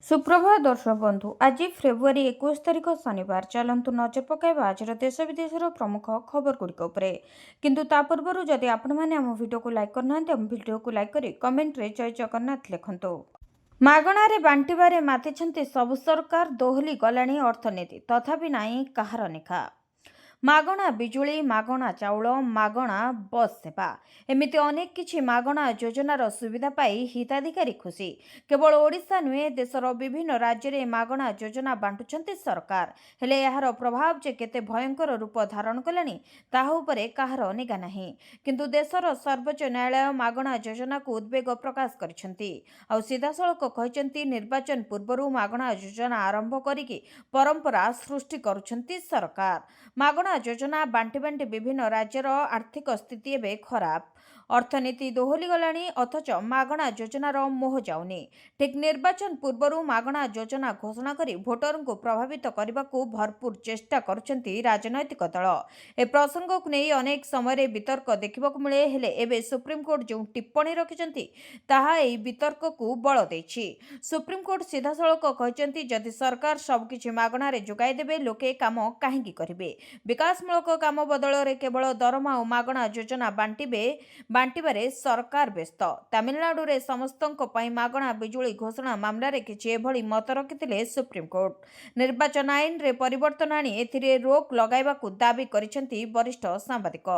सुप्रभात दर्शक बंधु। आज फेब्रुआरी 21 तारिख शनिवार। चलतु नजर पकाइबा आज देश विदेशर प्रमुख खबर गुड़िक उपरे। किंतु ता पूर्व जदि आपण मैंने आम वीडियो को लाइक करना आम वीडियो को लाइक करी कमेंट रे जय जगन्नाथ लिखंतु। मागणारे बांटिबारे मातिछंती सब सरकार दोहली गलाणी अर्थनीति तथापि नाही कहार निखा। मागणा बिजुली मागणा चाउल मागणा बस सेवा एमिति अनेक किछि मागणा योजनार सुविधा पाई हिताधिकारी खुशी। केवल ओडिशा नुहे देशर विभिन्न राज्य में मागणा योजना बांटुछंती सरकार। हेले यार प्रभाव जे केते भयंकर रूप धारण कलानी ताहा उपरे काहार निगा नाही। किंतु देशर सर्वोच्च न्यायालय मागणा योजना को उद्वेग प्रकाश करिसेंती। आ सीधासळख कहिसेंती निर्वाचन पूर्वरु मागणा योजना आरंभ करिकि परंपरा सृष्टि करुछंती सरकार। मागणा योजना बांटी बांटी विभिन्न राज्यर आर्थिक स्थिति एवं खराब। अर्थनीति दोहली गलानी अथच मागणा योजनार मोह जाउनी। ठीक निर्वाचन पूर्वरु मागणा योजना घोषणा करी भोटर को प्रभावित करने को भरपूर चेष्टा करुछंती राजनैतिक दल। ए प्रसंग को नहीं अनेक समय वितर्क देखा मिले। हेले एबे सुप्रीमकोर्ट जो टिप्पणी रखिछंती ताहा एई वितर्क को बल देछि। सुप्रीमकोर्ट सीधासळख कहिसेंती जदि सरकार सबकिछि मागणारे जोगाई देबे लोके काम काहेकि करिवे। विकासमूलक काम बदल केवल दरमा और मागणा योजना बांटिबारे सरकार व्यस्त। तमिलनाडु रे समस्तंक पई मागणा बिजुली घोषणा मामला रे किछि एभली मत रखिथिले सुप्रीमकोर्ट। निर्वाचन आईन रे परिवर्तन आनी एथिरे रोक लगाइबाकू दाबी करिसेंती वरिष्ठ सांबादिक।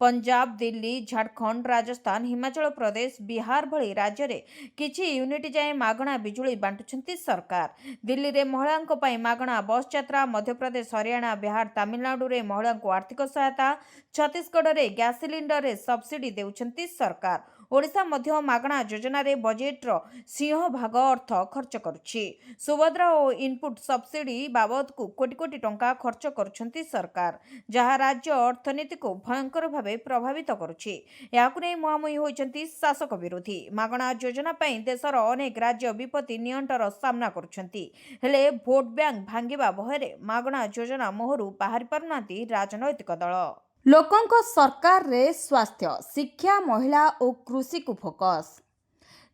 पंजाब दिल्ली झारखंड राजस्थान हिमाचल प्रदेश बिहार भली राज्य रे किछि यूनिट जाए मागणा बिजुली बांटुछंती सरकार। दिल्ली रे महिलांक पई मागणा बस यात्रा, मध्य प्रदेश हरियाणा बिहार तमिलनाडु रे महिला को आर्थिक सहायता, छत्तीसगढ़ रे गैस सिलिंडर रे सब्सिडी देउछंती सरकार। ओडिशा मध्य मागणा योजना रे बजेट रो सिंह भाग अर्थ खर्च करुछि। सुभद्रा और इनपुट सब्सिडी बाबद को कोटी कोटी टंका खर्च करुछंती सरकार, जहा राज्य अर्थनीति को भयंकर भावे प्रभावित करुछि। याकु नै मुहामुही होइछंती शासक विरोधी। मागणा योजना पई देशर अनेक राज्य विपत्ति नियंटर सामना करुछंती। हेले भोट बैंक भांगिबा भୟରେ मागणा योजना मोहरु बाहरी पारुनांती राजनैतिक दल। लोकंक सरकार रे स्वास्थ्य शिक्षा महिला और कृषि को फोकस।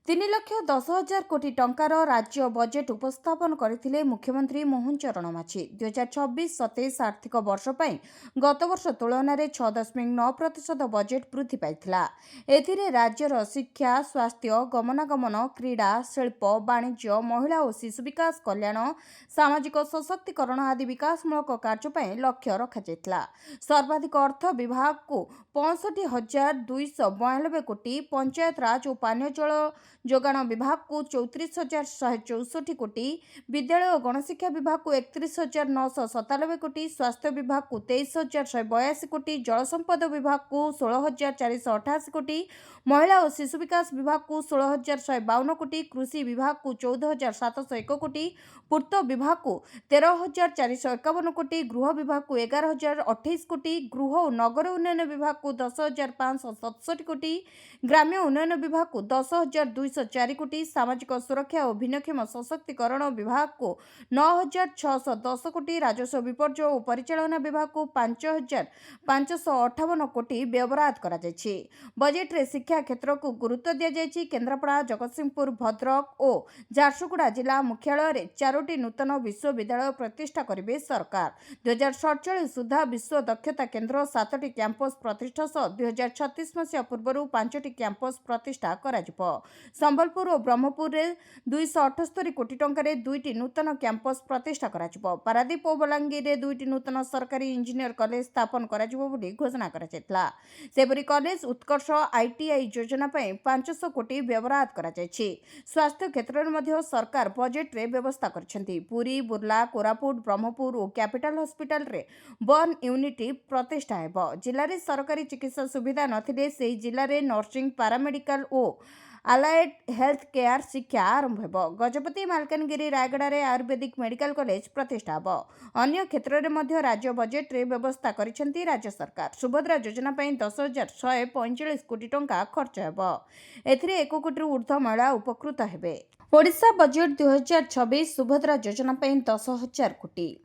3,10,000 कोटी टंकार राज्य बजेट उपस्थापन करथिले मुख्यमंत्री मोहन चरण माझी। 2024-27 आर्थिक वर्ष पई गत वर्ष तुलन में 6.9% बजेट वृद्धि पाइथिला। एथिरे राज्यर शिक्षा स्वास्थ्य गमनागमन क्रीड़ा शिल्प वाणिज्य महिला और शिशु विकास कल्याण सामाजिक सशक्तिकरण आदि विकासमूलक कार्य पई लक्ष्य रखा। सर्वाधिक अर्थ विभाग को 65,292 कोटी, पंचायत राज और पानीय जल जोगाण विभाग को 34,164 कोटी, विद्यालय और गणशिक्षा विभाग को 31,997 कोटी, स्वास्थ्य विभाग को 23,182 कोटी, जल संपद विभाग को 16,488 कोटी, महिला और शिशु विकास विभाग को 16,152 कोटी, कृषि विभाग को 14,701 कोटी, पूर्त विभाग को 13,451 कोटी, गृह विभाग को 11,028 कोटी, गृह और नगर उन्नयन विभाग को 10,567 कोटी, ग्राम्य उन्नयन विभाग को 10,204 कोटी, सामाजिक सुरक्षा और भिन्नक्षम सशक्तिकरण विभाग को 9,610 कोटी, राजस्व विपर्यय और परिचालना विभाग को 5,558 कोटी व्यवहार करा जायछि। बजेट रे शिक्षा क्षेत्र को गुरुत्व दिया जायछि। केन्द्रापड़ा, जगतसिंहपुर, भद्रक और झारसुगुड़ा जिला मुख्यालय रे 4टी नूतन विश्वविद्यालय प्रतिष्ठा करिवे सरकार। 2047 सुधा विश्व दक्षता केन्द्र 7टी कैंपस प्रतिष्ठा सह 2036 मसीहा पूर्व 5टी कैंपस प्रतिष्ठा कराजिबो। संबलपुर और ब्रह्मपुर रे 278 कोटी टंकारे 2टी नूतन कैंपस प्रतिष्ठा कराजिबो। पारादीप और बलांगीर रे 2टी नूतन सरकारी इंजीनियर कॉलेज स्थापन कराजिबो बोली घोषणा कराଯାଇतला। सेबरी कॉलेज उत्कर्ष आईटीआई योजना पई 500 कोटी व्यवहार कराଯାଇଛି। स्वास्थ्य क्षेत्र में मध्य सरकार बजेट रे व्यवस्था करछंती। पुरी, बुर्ला, कोरापुट, ब्रह्मपुर और कैपिटल हॉस्पिटल रे बर्न यूनिट प्रतिष्ठा हेबो। जिल्ला रे सरकारी चिकित्सा सुविधा नथिले सेही जिल्ला रे नर्सिंग, पैरामेडिकल और आलाएड हेल्थ केयर शिक्षा आरंभ हेबो। गजपति, मालकानगिरी, रायगड़ा रे आयुर्वेदिक मेडिकल कॉलेज प्रतिष्ठा हेबो। अन्य क्षेत्र में मध्य राज्य बजेट रे व्यवस्था करिसेंती राज्य सरकार। सुभद्रा योजना पई 10,145 कोटी टंका खर्च हेबो। एथिरे 1 कोटी ऊर्ध्व महिला उपकृत हेबे। ओडिशा बजेट 2026 सुभद्रा योजना पई 10,000 कोटी।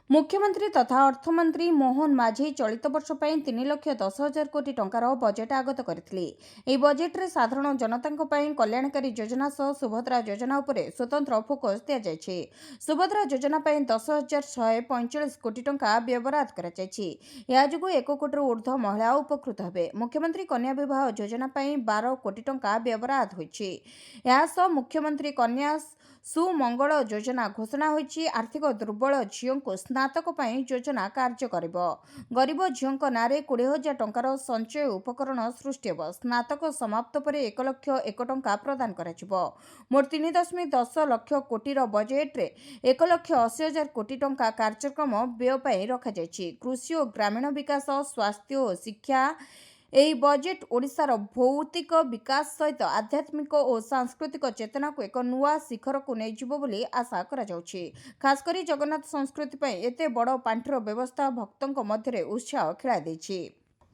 मुख्यमंत्री तथा अर्थमंत्री मोहन माझी चलित वर्ष 3,10,000 कोटी टंकार बजेट आगत करथिले। एही बजेट्रे साधारण जनतांक पई कल्याणकारी योजना सह सुभद्रा योजना उपरे स्वतंत्र फोकस दिया जायछि। सुभद्रा योजना पई 10,145 कोटी टंका व्यवहार करा जायछि। या जुगु 1 कोटी ऊर्ध्व महिला उपकृत हेबे। मुख्यमंत्री कन्या विवाह योजना पई 12 कोटी टंका व्यवहार होइछि। या सह मुख्यमंत्री कन्या सुमंगल योजना घोषणा होइछि। आर्थिक दुर्बल झियोंको स्नातक पई योजना कार्य करिब। गरीब झियोंक नारे 20,000 टंकार संचय उपकरण सृष्टि हेब। स्नातक समाप्त परे 1,01 टंका प्रदान कराजिबो। मोट 3.10 लाख कोटीर बजेट्रे 1,80,000 कोटी टंका कार्यक्रम व्यय पई रखा जायछि। कृषि और ग्रामीण विकास, स्वास्थ्य और शिक्षा एही बजेट ओडिशार भौतिक विकास सहित आध्यात्मिक और सांस्कृतिक चेतना को एक नुआ शिखर को नहीं जीवो बोली आशा करा जाउछि। खास करी जगन्नाथ संस्कृति पई एते बड़ पांठिर व्यवस्था भक्तों मध्य उत्साह खेला देछि।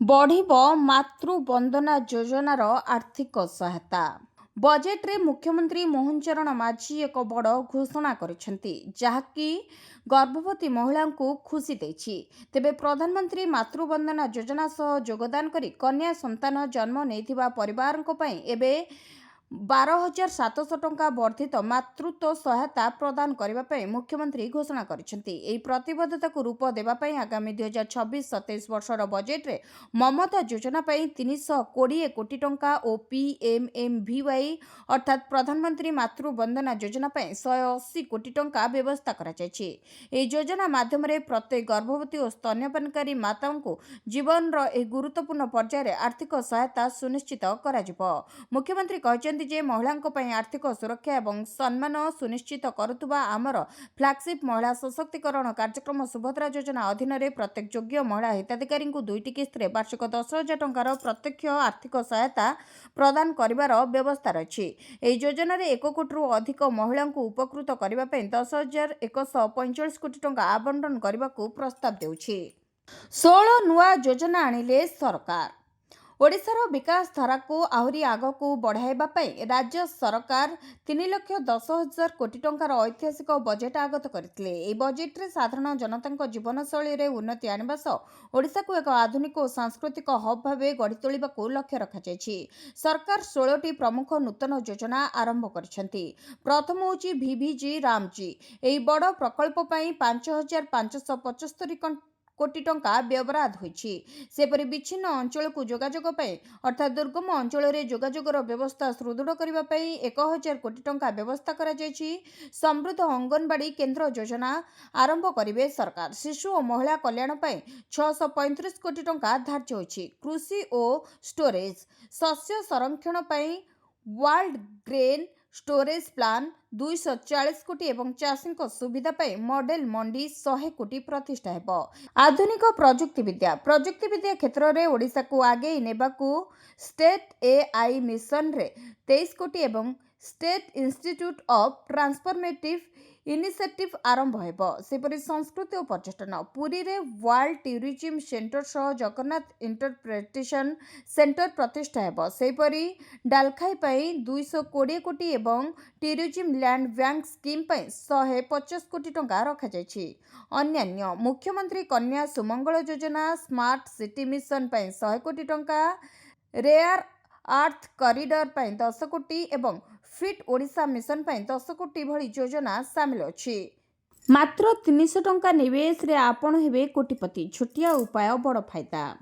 बढ़िबो मातृ वंदना योजनार आर्थिक सहायता। बजेट्रे मुख्यमंत्री मोहन चरण माझी एक बड़ घोषणा करिसेंती, जाहाकि गर्भवती महिला को खुशी देछि। तेबे प्रधानमंत्री मातृवंदना योजना सह योगदान करी कन्या संतान जन्म नेथिबा परिवारक पई एबे 12,700 टंका वर्धित मातृत्व सहायता प्रदान करबा पई मुख्यमंत्री घोषणा करिसेंती। एही प्रतिबद्धता को रूप देबा पई आगामी 2026-27 वर्षर बजेट्रे ममता योजना पई 320 कोटी टंका और पीएमएमवीवाई अर्थात प्रधानमंत्री मातृ वंदना योजना पई 180 कोटी टंका व्यवस्था करा जायछि। एही योजना माध्यम रे प्रत्येक गर्भवती और स्तन्यपानकारी माताओं को जीवन रो एक गुरुत्वपूर्ण पर्याय रे आर्थिक सहायता सुनिश्चित करा जिवो। मुख्यमंत्री कहचंती जे महिलांक पई आर्थिक सुरक्षा एवं सम्मान सुनिश्चित करुवा आमर फ्लैगशिप महिला सशक्तिकरण कार्यक्रम सुभद्रा योजना अधीन रे प्रत्येक योग्य महिला हिताधिकारी को 2टी किस्ती वार्षिक 10,000 टंकार प्रत्यक्ष आर्थिक सहायता प्रदान करिवार व्यवस्था रही। एही योजना रे 1 कोटी अधिक महिला को उपकृत करबा पई 10,145 कोटी टंका आवंटन करबा को प्रस्ताव देउछि। 16 नुआ योजना आनिले सरकार। ओडिशार विकास धारा को आहुरी आग को बढ़ाइबा पई राज्य सरकार 3,10,000 कोटी टंकार ऐतिहासिक बजेट आगत करथिले। एही बजेट्रे साधारण जनतांक जीवनशैली रे उन्नति आनिबा सह ओडिशा को एक आधुनिक और सांस्कृतिक हब भावे गढ़ी तोलिबा को लक्ष्य रखा जायछि। सरकार 16टी प्रमुख नूतन योजना आरंभ करिसेंती। प्रथम होछि VVG रामजी। एही बड़ प्रकल्प पई 5,575 कोटी टंका व्यवहार होइछि। सेपरि विच्छिन्न अंचल को जोगाजोग पई अर्थात दुर्गम अंचल रे जोगाजोगर व्यवस्था सुदृढ़ करबा पई 1,000 कोटी टंका व्यवस्था करा जायछि। समृद्ध अंगनवाड़ी केंद्र योजना आरंभ करिवे सरकार। शिशु और महिला कल्याण पई 635 कोटी टंका धार्य होइछि। कृषि और स्टोरेज शस्य संरक्षण पई वर्ल्ड ग्रेन स्टोरेज प्लान 240 कोटी एवं चाषी सुविधा पाई मॉडल मंडी 100 कोटी प्रतिष्ठा हेबो। आधुनिक प्रजुक्ति विद्या क्षेत्र में ओडिशा को आगे नेबाकू स्टेट एआई मिशन रे 23 कोटी एवं state institute of transformative initiative आरंभ हेबो। सेपरि संस्कृति और पर्यटन पुरी रे वर्ल्ड टूरिज्म सेंटर सह जगन्नाथ इंटरप्रिटेशन सेंटर प्रतिष्ठा हेबो। सेपरि डालखाई पई 220 कोटी एवं टूरिज्म लैंड बैंक स्कीम पई 150 कोटी टंका रखा जायछि। अन्यान्य मुख्यमंत्री कन्या सुमंगल योजना स्मार्ट सिटी मिशन पई 100 कोटी टंका, रेयर अर्थ कॉरिडोर पई 10 कोटी एवं फिट ओडिशा मिशन पई 10 कोटी भली योजना शामिल अछि। मात्र 300 टंका निवेश रे आपण हेबे कोटिपति। छोटिया उपाय बड़ फायदा।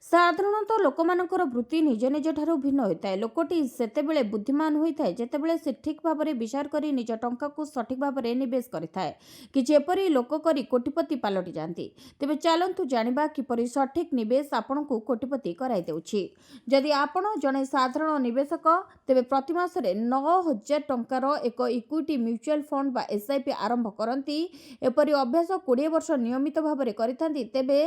साधारणतः लोकमानकर वृत्ति निज निज ठारू भिन्न होता है। लोकटी सेतेबेले बुद्धिमान होता है जेतेबेले से ठीक भाव में विचार करी निज टंका को सठिक भाव में निवेश करिथाए। कि एपरि लोक करी कोटिपति पालटि जाती। तेबे चलंतु जानिबा किपरि सठिक निवेश आपन को कोटिपति कराई देउछि। जदि आपण जने साधारण निवेशक तेबे प्रति मासरे 9,000 टंकार एक इक्विटी म्यूचुअल फंड बा एसआईपी आरंभ करंती। एपरि अभ्यास 20 वर्ष नियमित भाव में करिथांती तेबे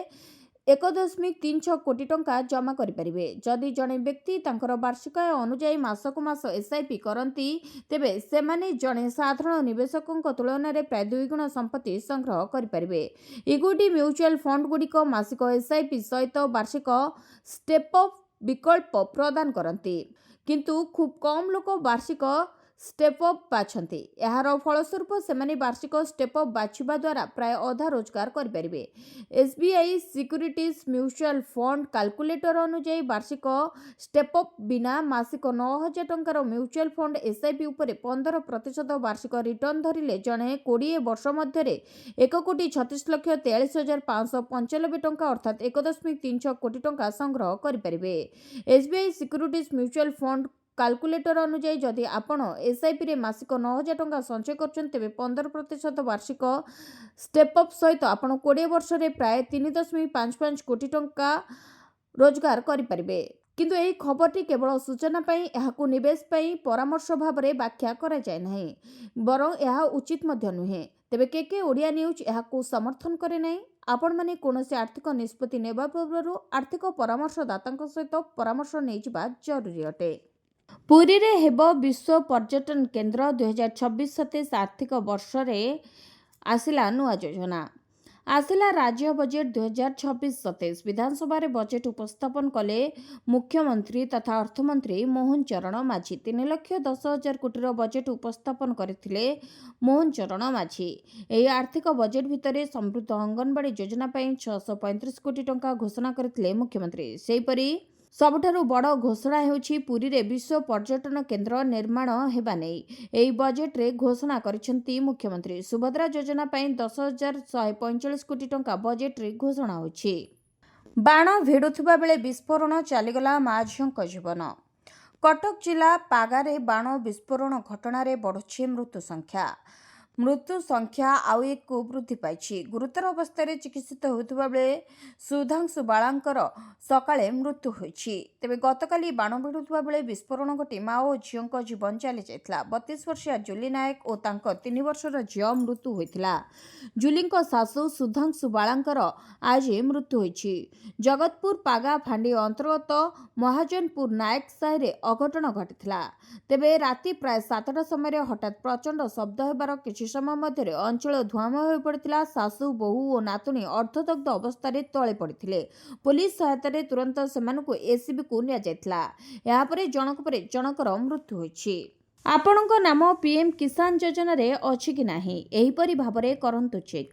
1.36 कोटी टंका जमा करिपारिबे। जदि जने व्यक्ति तांकर वार्षिक आय अनुसार मासकु मास एसआईपी करंती तेबे सेमाने जने साधारण निवेशकक तुलन में प्राय 2 गुण संपत्ति संग्रह करिपारिबे। इक्विटी म्यूचुअल फंड गुडिक मासिक एसआईपी सहित वार्षिक स्टेप अप विकल्प प्रदान करंती। किंतु खूब कम लोक वार्षिक ଷ୍ଟେପ୍ ଅପ୍ ବାଛନ୍ତି। ଏହାର ଫଳସ୍ୱରୂପ ସେମାନେ ବାର୍ଷିକ ଷ୍ଟେପ୍ ଅପ୍ ବାଛିବା ଦ୍ୱାରା ପ୍ରାୟ ଅଧା ରୋଜଗାର କରିପାରିବେ। SBI securities mutual fund calculator ଅନୁଯାୟୀ ବାର୍ଷିକ ଷ୍ଟେପ୍ ଅପ୍ ବିନା ମାସିକ 9,000 ଟଙ୍କାର ମ୍ୟୁଚୁଆଲ ଫଣ୍ଡ ଏସ୍ଆଇପି ଉପରେ 15% ବାର୍ଷିକ ରିଟର୍ଣ୍ଣ ଧରିଲେ ଜଣେ 20 ବର୍ଷ ମଧ୍ୟରେ 1,36,43,595 ଟଙ୍କା ଅର୍ଥାତ୍ 1.36 କୋଟି ଟଙ୍କା ସଂଗ୍ରହ କରିପାରିବେ। SBI securities mutual fund calculator ଅନୁଯାୟୀ ଯଦି ଆପଣ ଏସ୍ଆଇପିରେ ମାସିକ 9,000 ଟଙ୍କା ସଞ୍ଚୟ କରୁଛନ୍ତି ତେବେ 15% ବାର୍ଷିକ ଷ୍ଟେପ୍ ଅପ୍ ସହିତ ଆପଣ 20 ବର୍ଷରେ ପ୍ରାୟ 3.55 କୋଟି ଟଙ୍କା ରୋଜଗାର କରିପାରିବେ। କିନ୍ତୁ ଏହି ଖବରଟି କେବଳ ସୂଚନା ପାଇଁ, ଏହାକୁ ନିବେଶ ପାଇଁ ପରାମର୍ଶ ଭାବରେ ବ୍ୟାଖ୍ୟା କରାଯାଏ ନାହିଁ, ବରଂ ଏହା ଉଚିତ ମଧ୍ୟ ନୁହେଁ। ତେବେ କେକେ ଓଡ଼ିଆ ନ୍ୟୁଜ୍ ଏହାକୁ ସମର୍ଥନ କରେ ନାହିଁ। ଆପଣମାନେ କୌଣସି ଆର୍ଥିକ ନିଷ୍ପତ୍ତି ନେବା ପୂର୍ବରୁ ଆର୍ଥିକ ପରାମର୍ଶଦାତାଙ୍କ ସହିତ ପରାମର୍ଶ ନେଇଯିବା ଜରୁରୀ ଅଟେ। ପୁରୀରେ ହେବ ବିଶ୍ୱ ପର୍ଯ୍ୟଟନ କେନ୍ଦ୍ର 2026-27 ଆର୍ଥିକ ବର୍ଷରେ ଆସିଲା ନୂଆ ଯୋଜନା। ଆସିଲା ରାଜ୍ୟ ବଜେଟ୍ 2026-27। ବିଧାନସଭାରେ ବଜେଟ୍ ଉପସ୍ଥାପନ କଲେ ମୁଖ୍ୟମନ୍ତ୍ରୀ ତଥା ଅର୍ଥମନ୍ତ୍ରୀ ମୋହନ ଚରଣ ମାଝୀ। 3,10,000 କୋଟିର ବଜେଟ୍ ଉପସ୍ଥାପନ କରିଥିଲେ ମୋହନ ଚରଣ ମାଝୀ। ଏହି ଆର୍ଥିକ ବଜେଟ୍ ଭିତରେ ସମୃଦ୍ଧ ଅଙ୍ଗନବାଡ଼ି ଯୋଜନା ପାଇଁ 635 କୋଟି ଟଙ୍କା ଘୋଷଣା କରିଥିଲେ ମୁଖ୍ୟମନ୍ତ୍ରୀ। ସେହିପରି ସବୁଠାରୁ ବଡ଼ ଘୋଷଣା ହେଉଛି ପୁରୀରେ ବିଶ୍ୱ ପର୍ଯ୍ୟଟନ କେନ୍ଦ୍ର ନିର୍ମାଣ ହେବା ନେଇ ଏହି ବଜେଟ୍ରେ ଘୋଷଣା କରିଛନ୍ତି ମୁଖ୍ୟମନ୍ତ୍ରୀ। ସୁଭଦ୍ରା ଯୋଜନା ପାଇଁ 10,145 କୋଟି ଟଙ୍କା ବଜେଟ୍ରେ ଘୋଷଣା ହୋଇଛି। ବାଣ ଭିଡୁଥିବା ବେଳେ ବିସ୍ଫୋରଣ, ଚାଲିଗଲା ମା ଝିଅଙ୍କ ଜୀବନ। କଟକ ଜିଲ୍ଲା ପାଗାରେ ବାଣ ବିସ୍ଫୋରଣ ଘଟଣାରେ ବଢ଼ୁଛି ମୃତ୍ୟୁ ସଂଖ୍ୟା। ମୃତ୍ୟୁ ସଂଖ୍ୟା ଆଉ ଏକ ବୃଦ୍ଧି ପାଇଛି। ଗୁରୁତର ଅବସ୍ଥାରେ ଚିକିତ୍ସିତ ହେଉଥିବା ବେଳେ ସୁଧାଂଶୁ ବାଳାଙ୍କର ସକାଳେ ମୃତ୍ୟୁ ହୋଇଛି। ତେବେ ଗତକାଲି ବାଣ ଭିଡୁଥିବା ବେଳେ ବିସ୍ଫୋରଣ ଘଟି ମା ଓ ଝିଅଙ୍କ ଜୀବନ ଚାଲିଯାଇଥିଲା। 32 ବର୍ଷିଆ ଜୁଲି ନାୟକ ଓ ତାଙ୍କ 3 ବର୍ଷର ଝିଅ ମୃତ୍ୟୁ ହୋଇଥିଲା। ଜୁଲିଙ୍କ ଶାଶୁ ସୁଧାଂଶୁ ବାଳାଙ୍କର ଆଜି ମୃତ୍ୟୁ ହୋଇଛି। ଜଗତପୁର ପାଗା ଫାଣ୍ଡି ଅନ୍ତର୍ଗତ ମହାଜନପୁର ନାୟକ ସାହିରେ ଅଘଟଣ ଘଟିଥିଲା। ତେବେ ରାତି ପ୍ରାୟ 7ଟା ସମୟରେ ହଠାତ୍ ପ୍ରଚଣ୍ଡ ଶବ୍ଦ ହେବାର କିଛି ସମୟ ମଧ୍ୟରେ ଅଞ୍ଚଳ ଧୂଆଁମୟ ହୋଇପଡ଼ିଥିଲା। ଶାଶୁ, ବୋହୂ ଓ ନାତୁଣୀ ଅର୍ଦ୍ଧଦଗ୍ଧ ଅବସ୍ଥାରେ ତଳେ ପଡ଼ିଥିଲେ। ପୋଲିସ ସହାୟତାରେ ତୁରନ୍ତ ସେମାନଙ୍କୁ ଏସ୍ସିବିକୁ ନିଆଯାଇଥିଲା। ଏହାପରେ ଜଣକ ପରେ ଜଣକର ମୃତ୍ୟୁ ହୋଇଛି। ଆପଣଙ୍କ ନାମ ପିଏମ୍ କିଷାନ ଯୋଜନାରେ ଅଛି କି ନାହିଁ, ଏହିପରି ଭାବରେ କରନ୍ତୁ ଚେକ୍।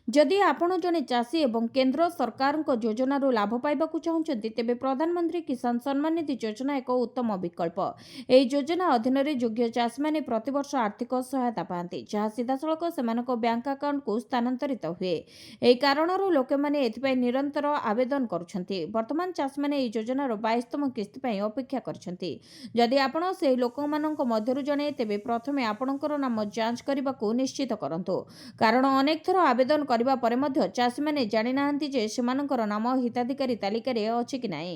ଯଦି ଆପଣ ଜଣେ ଚାଷୀ ଏବଂ କେନ୍ଦ୍ର ସରକାରଙ୍କ ଯୋଜନାରୁ ଲାଭ ପାଇବାକୁ ଚାହୁଁଛନ୍ତି ତେବେ ପ୍ରଧାନମନ୍ତ୍ରୀ କିଷାନ ସମ୍ମାନ ନିଧି ଯୋଜନା ଏକ ଉତ୍ତମ ବିକଳ୍ପ। ଏହି ଯୋଜନା ଅଧୀନରେ ଯୋଗ୍ୟ ଚାଷୀମାନେ ପ୍ରତିବର୍ଷ ଆର୍ଥିକ ସହାୟତା ପାଆନ୍ତି, ଯାହା ସିଧାସଳଖ ସେମାନଙ୍କ ବ୍ୟାଙ୍କ ଆକାଉଣ୍ଟକୁ ସ୍ଥାନାନ୍ତରିତ ହୁଏ। ଏହି କାରଣରୁ ଲୋକମାନେ ଏଥିପାଇଁ ନିରନ୍ତର ଆବେଦନ କରୁଛନ୍ତି। ବର୍ତ୍ତମାନ ଚାଷୀମାନେ ଏହି ଯୋଜନାର 22ତମ କିସ୍ତି ପାଇଁ ଅପେକ୍ଷା କରିଛନ୍ତି। ଯଦି ଆପଣ ସେହି ଲୋକମାନଙ୍କ ମଧ୍ୟରୁ ଜଣେ ତେବେ ପ୍ରଥମେ ଆପଣଙ୍କର ନାମ ଯାଞ୍ଚ କରିବାକୁ ନିଶ୍ଚିତ କରନ୍ତୁ, କାରଣ ଅନେକ ଥର ଆବେଦନ କରିବା ପରେ ମଧ୍ୟ ଚାଷୀମାନେ ଜାଣିନାହାନ୍ତି ଯେ ସେମାନଙ୍କର ନାମ ହିତାଧିକାରୀ ତାଲିକାରେ ଅଛି କି ନାହିଁ।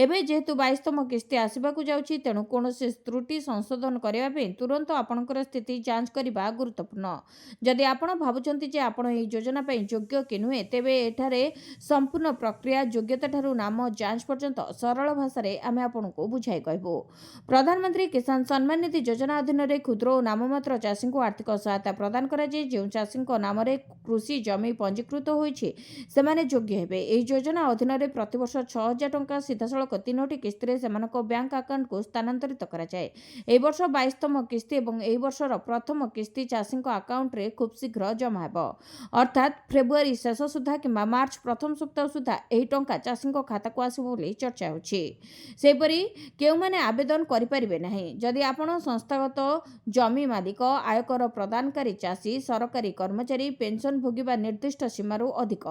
ଏବେ ଯେହେତୁ 22ତମ କିସ୍ତି ଆସିବାକୁ ଯାଉଛି, ତେଣୁ କୌଣସି ତ୍ରୁଟି ସଂଶୋଧନ କରିବା ପାଇଁ ତୁରନ୍ତ ଆପଣଙ୍କର ସ୍ଥିତି ଯାଞ୍ଚ କରିବା ଗୁରୁତ୍ୱପୂର୍ଣ୍ଣ। ଯଦି ଆପଣ ଭାବୁଛନ୍ତି ଯେ ଆପଣ ଏହି ଯୋଜନା ପାଇଁ ଯୋଗ୍ୟ କି ନୁହେଁ, ତେବେ ଏଠାରେ ସମ୍ପୂର୍ଣ୍ଣ ପ୍ରକ୍ରିୟା ଯୋଗ୍ୟତାଠାରୁ ନାମ ଯାଞ୍ଚ ପର୍ଯ୍ୟନ୍ତ ସରଳ ଭାଷାରେ ଆମେ ଆପଣଙ୍କୁ ବୁଝାଇ କହିବୁ। ପ୍ରଧାନମନ୍ତ୍ରୀ କିଷାନ ସମ୍ମାନ ନିଧି ଯୋଜନା ଅଧୀନରେ କ୍ଷୁଦ୍ର ଓ ନାମମାତ୍ର ଚାଷୀଙ୍କୁ ଆର୍ଥିକ ସହାୟତା ପ୍ରଦାନ କରାଯାଏ। ଯେଉଁ ଚାଷୀଙ୍କ ନାମରେ କୃଷି ଜମି ପଞ୍ଜୀକୃତ ହୋଇଛି ସେମାନେ ଯୋଗ୍ୟ ହେବେ। ଏହି ଯୋଜନା ଅଧୀନରେ ପ୍ରତିବର୍ଷ 6,000 ଟଙ୍କା ସିଧାସଳଖ 3ଟି କିସ୍ତିରେ ସେମାନଙ୍କ ବ୍ୟାଙ୍କ ଆକାଉଣ୍ଟକୁ ସ୍ଥାନାନ୍ତରିତ କରାଯାଏ। ଏହି ବର୍ଷ 22ତମ କିସ୍ତି ଏବଂ ଏହି ବର୍ଷର ପ୍ରଥମ କିସ୍ତି ଚାଷୀଙ୍କ ଆକାଉଣ୍ଟରେ ଖୁବ୍ ଶୀଘ୍ର ଜମା ହେବ। ଅର୍ଥାତ୍ ଫେବୃଆରୀ ଶେଷ ସୁଦ୍ଧା କିମ୍ବା ମାର୍ଚ୍ଚ ପ୍ରଥମ ସପ୍ତାହ ସୁଦ୍ଧା ଏହି ଟଙ୍କା ଚାଷୀଙ୍କ ଖାତାକୁ ଆସିବ ବୋଲି ଚର୍ଚ୍ଚା ହେଉଛି। ସେହିପରି କେଉଁମାନେ ଆବେଦନ କରିପାରିବେ ନାହିଁ? ଯଦି ଆପଣ ସଂସ୍ଥାଗତ ଜମି ମାଲିକ, ଆୟକର ପ୍ରଦାନକାରୀ ଚାଷୀ, ସରକାରୀ କର୍ମଚାରୀ, ପେନ୍ସନଭୋଗୀ ବା ନିର୍ଦ୍ଦିଷ୍ଟ ସୀମାରୁ ଅଧିକ,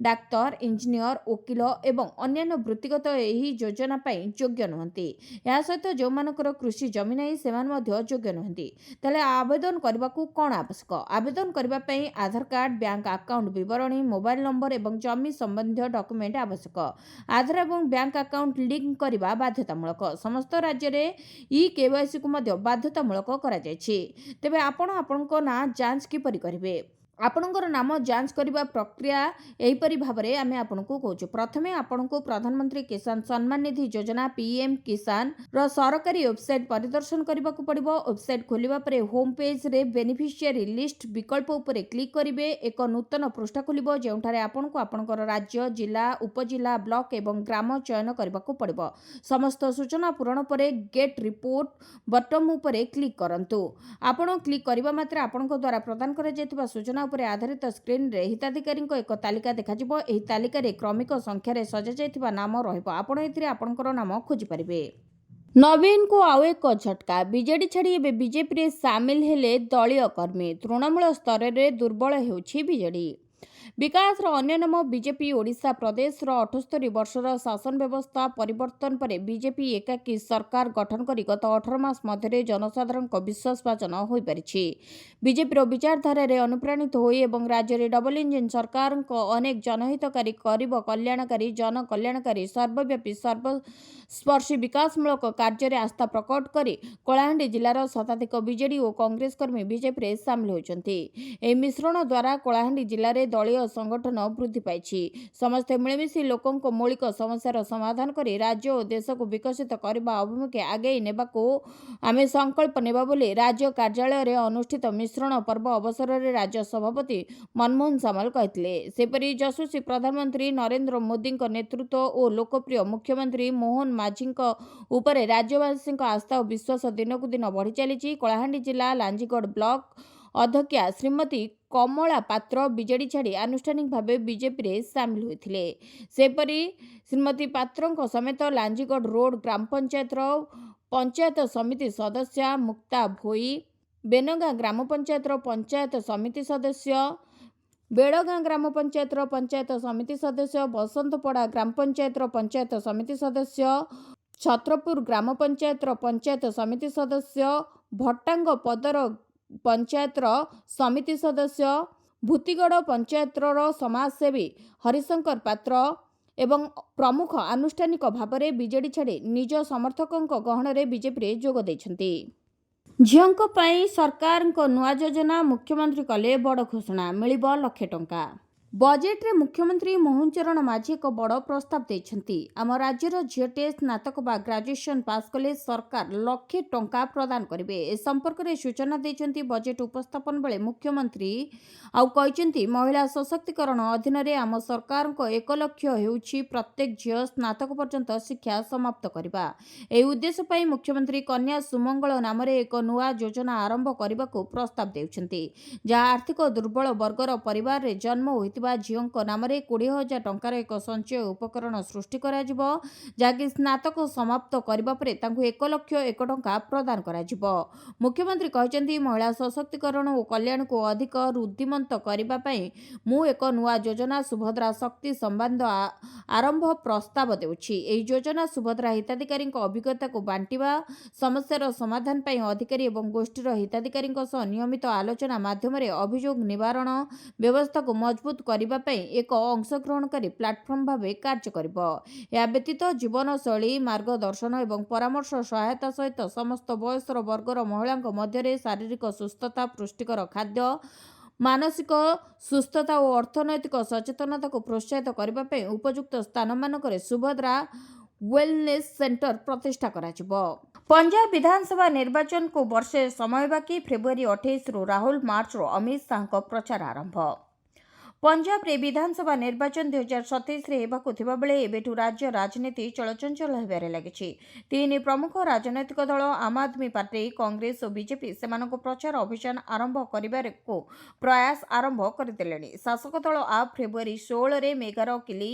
ଡାକ୍ତର, ଇଞ୍ଜିନିୟର, ଓକିଲ ଏବଂ ଅନ୍ୟାନ୍ୟ ବୃତ୍ତିଗତ ଏହି ଯୋଜନା ପାଇଁ ଯୋଗ୍ୟ ନୁହନ୍ତି। ଏହା ସହିତ ଯେଉଁମାନଙ୍କର କୃଷି ଜମି ନାହିଁ ସେମାନେ ମଧ୍ୟ ଯୋଗ୍ୟ ନୁହନ୍ତି। ତାହେଲେ ଆବେଦନ କରିବାକୁ କ'ଣ ଆବଶ୍ୟକ? ଆବେଦନ କରିବା ପାଇଁ ଆଧାର କାର୍ଡ, ବ୍ୟାଙ୍କ ଆକାଉଣ୍ଟ ବିବରଣୀ, ମୋବାଇଲ ନମ୍ବର ଏବଂ ଜମି ସମ୍ବନ୍ଧୀୟ ଡକ୍ୟୁମେଣ୍ଟ ଆବଶ୍ୟକ। ଆଧାର ଏବଂ ବ୍ୟାଙ୍କ ଆକାଉଣ୍ଟ ଲିଙ୍କ କରିବା ବାଧ୍ୟତାମୂଳକ। ସମସ୍ତ ରାଜ୍ୟରେ ଇ-KYCକୁ ମଧ୍ୟ ବାଧ୍ୟତାମୂଳକ କରାଯାଇଛି। ତେବେ ଆପଣ ଆପଣଙ୍କ ନାଁ ଯାଞ୍ଚ କିପରି କରିବେ? ଆପଣଙ୍କର ନାମ ଯାଞ୍ଚ କରିବା ପ୍ରକ୍ରିୟା ଏହିପରି ଭାବରେ ଆମେ ଆପଣଙ୍କୁ କହୁଛୁ। ପ୍ରଥମେ ଆପଣଙ୍କୁ ପ୍ରଧାନମନ୍ତ୍ରୀ କିଷାନ ସମ୍ମାନ ନିଧି ଯୋଜନା ପିଏମ୍ କିଷାନର ସରକାରୀ ୱେବସାଇଟ୍ ପରିଦର୍ଶନ କରିବାକୁ ପଡ଼ିବ। ୱେବସାଇଟ୍ ଖୋଲିବା ପରେ ହୋମ୍ ପେଜ୍ରେ ବେନିଫିସିଆରୀ ଲିଷ୍ଟ ବିକଳ୍ପ ଉପରେ କ୍ଲିକ୍ କରିବେ। ଏକ ନୂତନ ପୃଷ୍ଠା ଖୋଲିବ ଯେଉଁଠାରେ ଆପଣଙ୍କୁ ଆପଣଙ୍କର ରାଜ୍ୟ, ଜିଲ୍ଲା, ଉପଜିଲ୍ଲା, ବ୍ଲକ ଏବଂ ଗ୍ରାମ ଚୟନ କରିବାକୁ ପଡ଼ିବ। ସମସ୍ତ ସୂଚନା ପୂରଣ ପରେ ଗେଟ୍ ରିପୋର୍ଟ ବଟମ୍ ଉପରେ କ୍ଲିକ୍ କରନ୍ତୁ। ଆପଣ କ୍ଲିକ୍ କରିବା ମାତ୍ରେ ଆପଣଙ୍କ ଦ୍ୱାରା ପ୍ରଦାନ କରାଯାଇଥିବା ସୂଚନା ଉପରେ ଆଧାରିତ ସ୍କ୍ରିନ୍ରେ ହିତାଧିକାରୀଙ୍କ ଏକ ତାଲିକା ଦେଖାଯିବ। ଏହି ତାଲିକାରେ କ୍ରମିକ ସଂଖ୍ୟାରେ ସଜାଯାଇଥିବା ନାମ ରହିବ। ଆପଣ ଏଥିରେ ଆପଣଙ୍କର ନାମ ଖୋଜିପାରିବେ। ନବୀନଙ୍କୁ ଆଉ ଏକ ଝଟକା। ବିଜେଡି ଛାଡ଼ି ଏବେ ବିଜେପିରେ ସାମିଲ ହେଲେ ଦଳୀୟ କର୍ମୀ। ତୃଣମୂଳ ସ୍ତରରେ ଦୁର୍ବଳ ହେଉଛି ବିଜେଡି। ବିକାଶର ଅନ୍ୟ ନାମ ବିଜେପି। ଓଡ଼ିଶା ପ୍ରଦେଶର 78 ବର୍ଷର ଶାସନ ବ୍ୟବସ୍ଥା ପରିବର୍ତ୍ତନ ପରେ ବିଜେପି ଏକାକୀ ସରକାର ଗଠନ କରି ଗତ 18 ମାସ ମଧ୍ୟରେ ଜନସାଧାରଣଙ୍କ ବିଶ୍ୱାସଭାଜନ ହୋଇପାରିଛି। ବିଜେପିର ବିଚାରଧାରାରେ ଅନୁପ୍ରାଣିତ ହୋଇ ଏବଂ ରାଜ୍ୟରେ ଡବଲ ଇଞ୍ଜିନ୍ ସରକାରଙ୍କ ଅନେକ ଜନହିତକାରୀ, ଗରିବ କଲ୍ୟାଣକାରୀ, ଜନକଲ୍ୟାଣକାରୀ, ସର୍ବବ୍ୟାପୀ ସର୍ବସ୍ପର୍ଶୀ ବିକାଶମୂଳକ କାର୍ଯ୍ୟରେ ଆସ୍ଥା ପ୍ରକଟ କରି କଳାହାଣ୍ଡି ଜିଲ୍ଲାର ଶତାଧିକ ବିଜେଡି ଓ କଂଗ୍ରେସ କର୍ମୀ ବିଜେପିରେ ସାମିଲ ହୋଇଛନ୍ତି। ଏହି ମିଶ୍ରଣ ଦ୍ୱାରା କଳାହାଣ୍ଡି ଜିଲ୍ଲାରେ ଦଳୀୟ ସଂଗଠନ ବୃଦ୍ଧି ପାଇଛି। ସମସ୍ତେ ମିଳିମିଶି ଲୋକଙ୍କ ମୌଳିକ ସମସ୍ୟାର ସମାଧାନ କରି ରାଜ୍ୟ ଓ ଦେଶକୁ ବିକଶିତ କରିବା ଅଭିମୁଖେ ଆଗେଇ ନେବାକୁ ଆମେ ସଂକଳ୍ପ ନେବା ବୋଲି ରାଜ୍ୟ କାର୍ଯ୍ୟାଳୟରେ ଅନୁଷ୍ଠିତ ମିଶ୍ରଣ ପର୍ବ ଅବସରରେ ରାଜ୍ୟ ସଭାପତି ମନମୋହନ ସାମଲ କହିଥିଲେ। ସେପରି ଯଶସ୍ୱୀ ପ୍ରଧାନମନ୍ତ୍ରୀ ନରେନ୍ଦ୍ର ମୋଦିଙ୍କ ନେତୃତ୍ୱ ଓ ଲୋକପ୍ରିୟ ମୁଖ୍ୟମନ୍ତ୍ରୀ ମୋହନ ମାଝୀଙ୍କ ଉପରେ ରାଜ୍ୟବାସୀଙ୍କ ଆସ୍ଥା ଓ ବିଶ୍ୱାସ ଦିନକୁ ଦିନ ବଢ଼ି ଚାଲିଛି। କଳାହାଣ୍ଡି ଜିଲ୍ଲା ଲାଞ୍ଜିଗଡ଼ ବ୍ଲକ ଅଧ୍ୟକ୍ଷା ଶ୍ରୀମତୀ କମଳା ପାତ୍ର ବିଜେଡି ଛାଡ଼ି ଆନୁଷ୍ଠାନିକ ଭାବେ ବିଜେପିରେ ସାମିଲ ହୋଇଥିଲେ। ସେପରି ଶ୍ରୀମତୀ ପାତ୍ରଙ୍କ ସମେତ ଲାଞ୍ଜିଗଡ଼ ରୋଡ ଗ୍ରାମପଞ୍ଚାୟତର ପଞ୍ଚାୟତ ସମିତି ସଦସ୍ୟା ମୁକ୍ତା ଭୋଇ, ବେନଗାଁ ଗ୍ରାମ ପଞ୍ଚାୟତର ପଞ୍ଚାୟତ ସମିତି ସଦସ୍ୟ, ବେଡ଼ଗାଁ ଗ୍ରାମ ପଞ୍ଚାୟତର ପଞ୍ଚାୟତ ସମିତି ସଦସ୍ୟ, ବସନ୍ତପଡ଼ା ଗ୍ରାମ ପଞ୍ଚାୟତର ପଞ୍ଚାୟତ ସମିତି ସଦସ୍ୟ, ଛତ୍ରପୁର ଗ୍ରାମ ପଞ୍ଚାୟତର ପଞ୍ଚାୟତ ସମିତି ସଦସ୍ୟ, ଭଟ୍ଟାଙ୍ଗ ପଦର ପଞ୍ଚାୟତର ସମିତି ସଦସ୍ୟ, ଭୂତିଗଡ଼ ପଞ୍ଚାୟତର ସମାଜସେବୀ ହରିଶଙ୍କର ପାତ୍ର ଏବଂ ପ୍ରମୁଖ ଆନୁଷ୍ଠାନିକ ଭାବରେ ବିଜେଡି ଛାଡ଼ି ନିଜ ସମର୍ଥକଙ୍କ ଗହଣରେ ବିଜେପିରେ ଯୋଗ ଦେଇଛନ୍ତି। ଝିଅଙ୍କ ପାଇଁ ସରକାରଙ୍କ ନୂଆ ଯୋଜନା। ମୁଖ୍ୟମନ୍ତ୍ରୀ କଲେ ବଡ଼ ଘୋଷଣା, ମିଳିବ ଲକ୍ଷେ ଟଙ୍କା। ବଜେଟ୍ରେ ମୁଖ୍ୟମନ୍ତ୍ରୀ ମୋହନ ଚରଣ ମାଝୀ ଏକ ବଡ଼ ପ୍ରସ୍ତାବ ଦେଇଛନ୍ତି। ଆମ ରାଜ୍ୟର ଝିଅଟିଏ ସ୍ନାତକ ବା ଗ୍ରାଜୁଏସନ୍ ପାସ୍ କଲେ ସରକାର ଲକ୍ଷେ ଟଙ୍କା ପ୍ରଦାନ କରିବେ। ଏ ସମ୍ପର୍କରେ ସୂଚନା ଦେଇଛନ୍ତି ବଜେଟ୍ ଉପସ୍ଥାପନ ବେଳେ ମୁଖ୍ୟମନ୍ତ୍ରୀ। ଆଉ କହିଛନ୍ତି, ମହିଳା ସଶକ୍ତିକରଣ ଅଧୀନରେ ଆମ ସରକାରଙ୍କ 1 ଲକ୍ଷ୍ୟ ହେଉଛି ପ୍ରତ୍ୟେକ ଝିଅ ସ୍ନାତକ ପର୍ଯ୍ୟନ୍ତ ଶିକ୍ଷା ସମାପ୍ତ କରିବା। ଏହି ଉଦ୍ଦେଶ୍ୟ ପାଇଁ ମୁଖ୍ୟମନ୍ତ୍ରୀ କନ୍ୟା ସୁମଙ୍ଗଳ ନାମରେ ଏକ ନୂଆ ଯୋଜନା ଆରମ୍ଭ କରିବାକୁ ପ୍ରସ୍ତାବ ଦେଉଛନ୍ତି, ଯାହା ଆର୍ଥିକ ଦୁର୍ବଳ ବର୍ଗର ପରିବାରରେ ଜନ୍ମ ହୋଇଥିବା ଝିଅଙ୍କ ନାମରେ 20,000 ଟଙ୍କାର ଏକ ସଞ୍ଚୟ ଉପକରଣ ସୃଷ୍ଟି କରାଯିବ, ଯାହାକି ସ୍ନାତକ ସମାପ୍ତ କରିବା ପରେ ତାଙ୍କୁ 1 ଲକ୍ଷ 1 ଟଙ୍କା ପ୍ରଦାନ କରାଯିବ। ମୁଖ୍ୟମନ୍ତ୍ରୀ କହିଛନ୍ତି, ମହିଳା ସଶକ୍ତିକରଣ ଓ କଲ୍ୟାଣକୁ ଅଧିକ ରୁଦ୍ଧିମନ୍ତ କରିବା ପାଇଁ ମୁଁ ଏକ ନୂଆ ଯୋଜନା ସୁଭଦ୍ରା ଶକ୍ତି ସମ୍ବାଦ ଆରମ୍ଭ ପ୍ରସ୍ତାବ ଦେଉଛି। ଏହି ଯୋଜନା ସୁଭଦ୍ରା ହିତାଧିକାରୀଙ୍କ ଅଭିଜ୍ଞତାକୁ ବାଣ୍ଟିବା, ସମସ୍ୟାର ସମାଧାନ ପାଇଁ ଅଧିକାରୀ ଏବଂ ଗୋଷ୍ଠୀର ହିତାଧିକାରୀଙ୍କ ସହ ନିୟମିତ ଆଲୋଚନା ମାଧ୍ୟମରେ ଅଭିଯୋଗ ନିବାରଣ ବ୍ୟବସ୍ଥାକୁ ମଜବୁତ କରିବା ପାଇଁ ଏକ ଅଂଶଗ୍ରହଣକାରୀ ପ୍ଲାଟଫର୍ମ ଭାବେ କାର୍ଯ୍ୟ କରିବ। ଏହା ବ୍ୟତୀତ ଜୀବନଶୈଳୀ ମାର୍ଗଦର୍ଶନ ଏବଂ ପରାମର୍ଶ ସହାୟତା ସହିତ ସମସ୍ତ ବୟସର ବର୍ଗର ମହିଳାଙ୍କ ମଧ୍ୟରେ ଶାରୀରିକ ସୁସ୍ଥତା, ପୁଷ୍ଟିକର ଖାଦ୍ୟ, ମାନସିକ ସୁସ୍ଥତା ଓ ଅର୍ଥନୈତିକ ସଚେତନତାକୁ ପ୍ରୋତ୍ସାହିତ କରିବା ପାଇଁ ଉପଯୁକ୍ତ ସ୍ଥାନମାନଙ୍କରେ ସୁଭଦ୍ରା ୱେଲନେସ୍ ସେଣ୍ଟର ପ୍ରତିଷ୍ଠା କରାଯିବ। ପଞ୍ଜାବ ବିଧାନସଭା ନିର୍ବାଚନକୁ ବର୍ଷେ ସମୟ ବାକି। ଫେବୃଆରୀ 28ରୁ ରାହୁଲ, ମାର୍ଚ୍ଚରୁ ଅମିତ ଶାହାଙ୍କ ପ୍ରଚାର ଆରମ୍ଭ। ପଞ୍ଜାବରେ ବିଧାନସଭା ନିର୍ବାଚନ 2027ରେ ହେବାକୁ ଥିବାବେଳେ ଏବେଠୁ ରାଜ୍ୟ ରାଜନୀତି ଚଳଚଞ୍ଚଳ ହେବାରେ ଲାଗିଛି। 3 ପ୍ରମୁଖ ରାଜନୈତିକ ଦଳ ଆମ୍ ଆଦମୀ ପାର୍ଟି, କଂଗ୍ରେସ ଓ ବିଜେପି ସେମାନଙ୍କ ପ୍ରଚାର ଅଭିଯାନ ଆରମ୍ଭ କରିବାକୁ ପ୍ରୟାସ ଆରମ୍ଭ କରିଦେଲେଣି। ଶାସକ ଦଳ ଆପ୍ ଫେବୃଆରୀ 16ରେ ମେଘାର କିଲି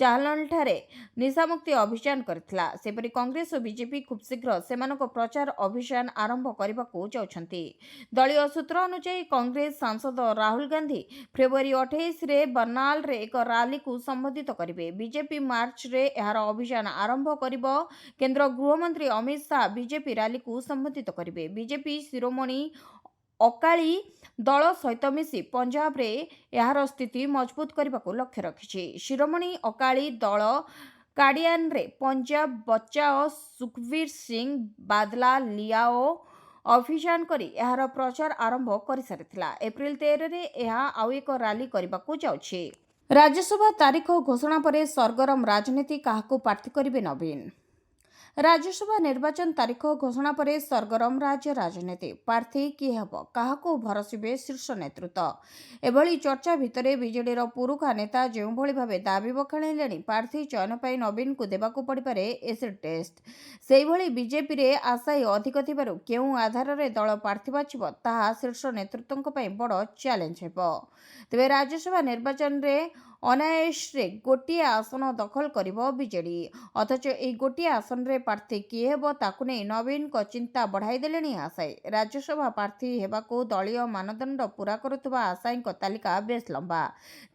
ଚାହଲଠାରେ ନିଶାମୁକ୍ତି ଅଭିଯାନ କରିଥିଲା। ସେପରି କଂଗ୍ରେସ ଓ ବିଜେପି ଖୁବ୍ ଶୀଘ୍ର ସେମାନଙ୍କ ପ୍ରଚାର ଅଭିଯାନ ଆରମ୍ଭ କରିବାକୁ ଯାଉଛନ୍ତି। ଦଳୀୟ ସୂତ୍ର ଅନୁଯାୟୀ କଂଗ୍ରେସ ସାଂସଦ ରାହୁଲ ଗାନ୍ଧୀ ଫେବୃଆରୀ 28ରେ ବର୍ନାଲରେ ଏକ ରାଲିକୁ ସମ୍ବୋଧିତ କରିବେ। ବିଜେପି ମାର୍ଚ୍ଚରେ ଏହାର ଅଭିଯାନ ଆରମ୍ଭ କରିବ। କେନ୍ଦ୍ର ଗୃହମନ୍ତ୍ରୀ ଅମିତ ଶାହା ବିଜେପି ରାଲିକୁ ସମ୍ବୋଧିତ କରିବେ। ବିଜେପି ଶିରୋମଣି ଅକାଳୀ ଦଳ ସହିତ ମିଶି ପଞ୍ଜାବରେ ଏହାର ସ୍ଥିତି ମଜବୁତ କରିବାକୁ ଲକ୍ଷ୍ୟ ରଖିଛି। ଶିରୋମଣି ଅକାଳୀ ଦଳ କାଦିଆନରେ ପଞ୍ଜାବ ବଚାଓ ସୁଖବୀର ସିଂ ବାଦଲା ଲିଆଓ ଅଭିଯାନ କରି ଏହାର ପ୍ରଚାର ଆରମ୍ଭ କରିସାରିଥିଲା। ଏପ୍ରିଲ 13ରେ ଏହା ଆଉ ଏକ ରାଲି କରିବାକୁ ଯାଉଛି। ରାଜ୍ୟସଭା ତାରିଖ ଘୋଷଣା ପରେ ସରଗରମ ରାଜନୀତି, କାହାକୁ ପ୍ରାର୍ଥୀ କରିବେ ନବୀନ? ରାଜ୍ୟସଭା ନିର୍ବାଚନ ତାରିଖ ଘୋଷଣା ପରେ ସରଗରମ ରାଜ୍ୟ ରାଜନୀତି। ପ୍ରାର୍ଥୀ କିଏ ହେବ, କାହାକୁ ଭରସିବେ ଶୀର୍ଷ ନେତୃତ୍ୱ? ଏଭଳି ଚର୍ଚ୍ଚା ଭିତରେ ବିଜେଡିର ପୁରୁଖା ନେତା ଯେଉଁଭଳି ଭାବେ ଦାବି ବଖାଣିଲେଣି, ପ୍ରାର୍ଥୀ ଚୟନ ପାଇଁ ନବୀନଙ୍କୁ ଦେବାକୁ ପଡ଼ିପାରେ ଏସିଡ୍ ଟେଷ୍ଟ। ସେହିଭଳି ବିଜେପିରେ ଆଶାୟୀ ଅଧିକ ଥିବାରୁ କେଉଁ ଆଧାରରେ ଦଳ ପ୍ରାର୍ଥୀ ବାଛିବ, ତାହା ଶୀର୍ଷ ନେତୃତ୍ୱଙ୍କ ପାଇଁ ବଡ଼ ଚ୍ୟାଲେଞ୍ଜ ହେବ। ତେବେ ରାଜ୍ୟସଭା ନିର୍ବାଚନରେ ଅନାୟାସରେ ଗୋଟିଏ ଆସନ ଦଖଲ କରିବ ବିଜେଡି। ଅଥଚ ଏହି ଗୋଟିଏ ଆସନରେ ପ୍ରାର୍ଥୀ କିଏ ହେବ ତାକୁ ନେଇ ନବୀନଙ୍କ ଚିନ୍ତା ବଢ଼ାଇ ଦେଲେଣି ଆଶାୟୀ। ରାଜ୍ୟସଭା ପ୍ରାର୍ଥୀ ହେବାକୁ ଦଳୀୟ ମାନଦଣ୍ଡ ପୂରା କରୁଥିବା ଆଶାୟୀଙ୍କ ତାଲିକା ବେଶ୍ ଲମ୍ବା।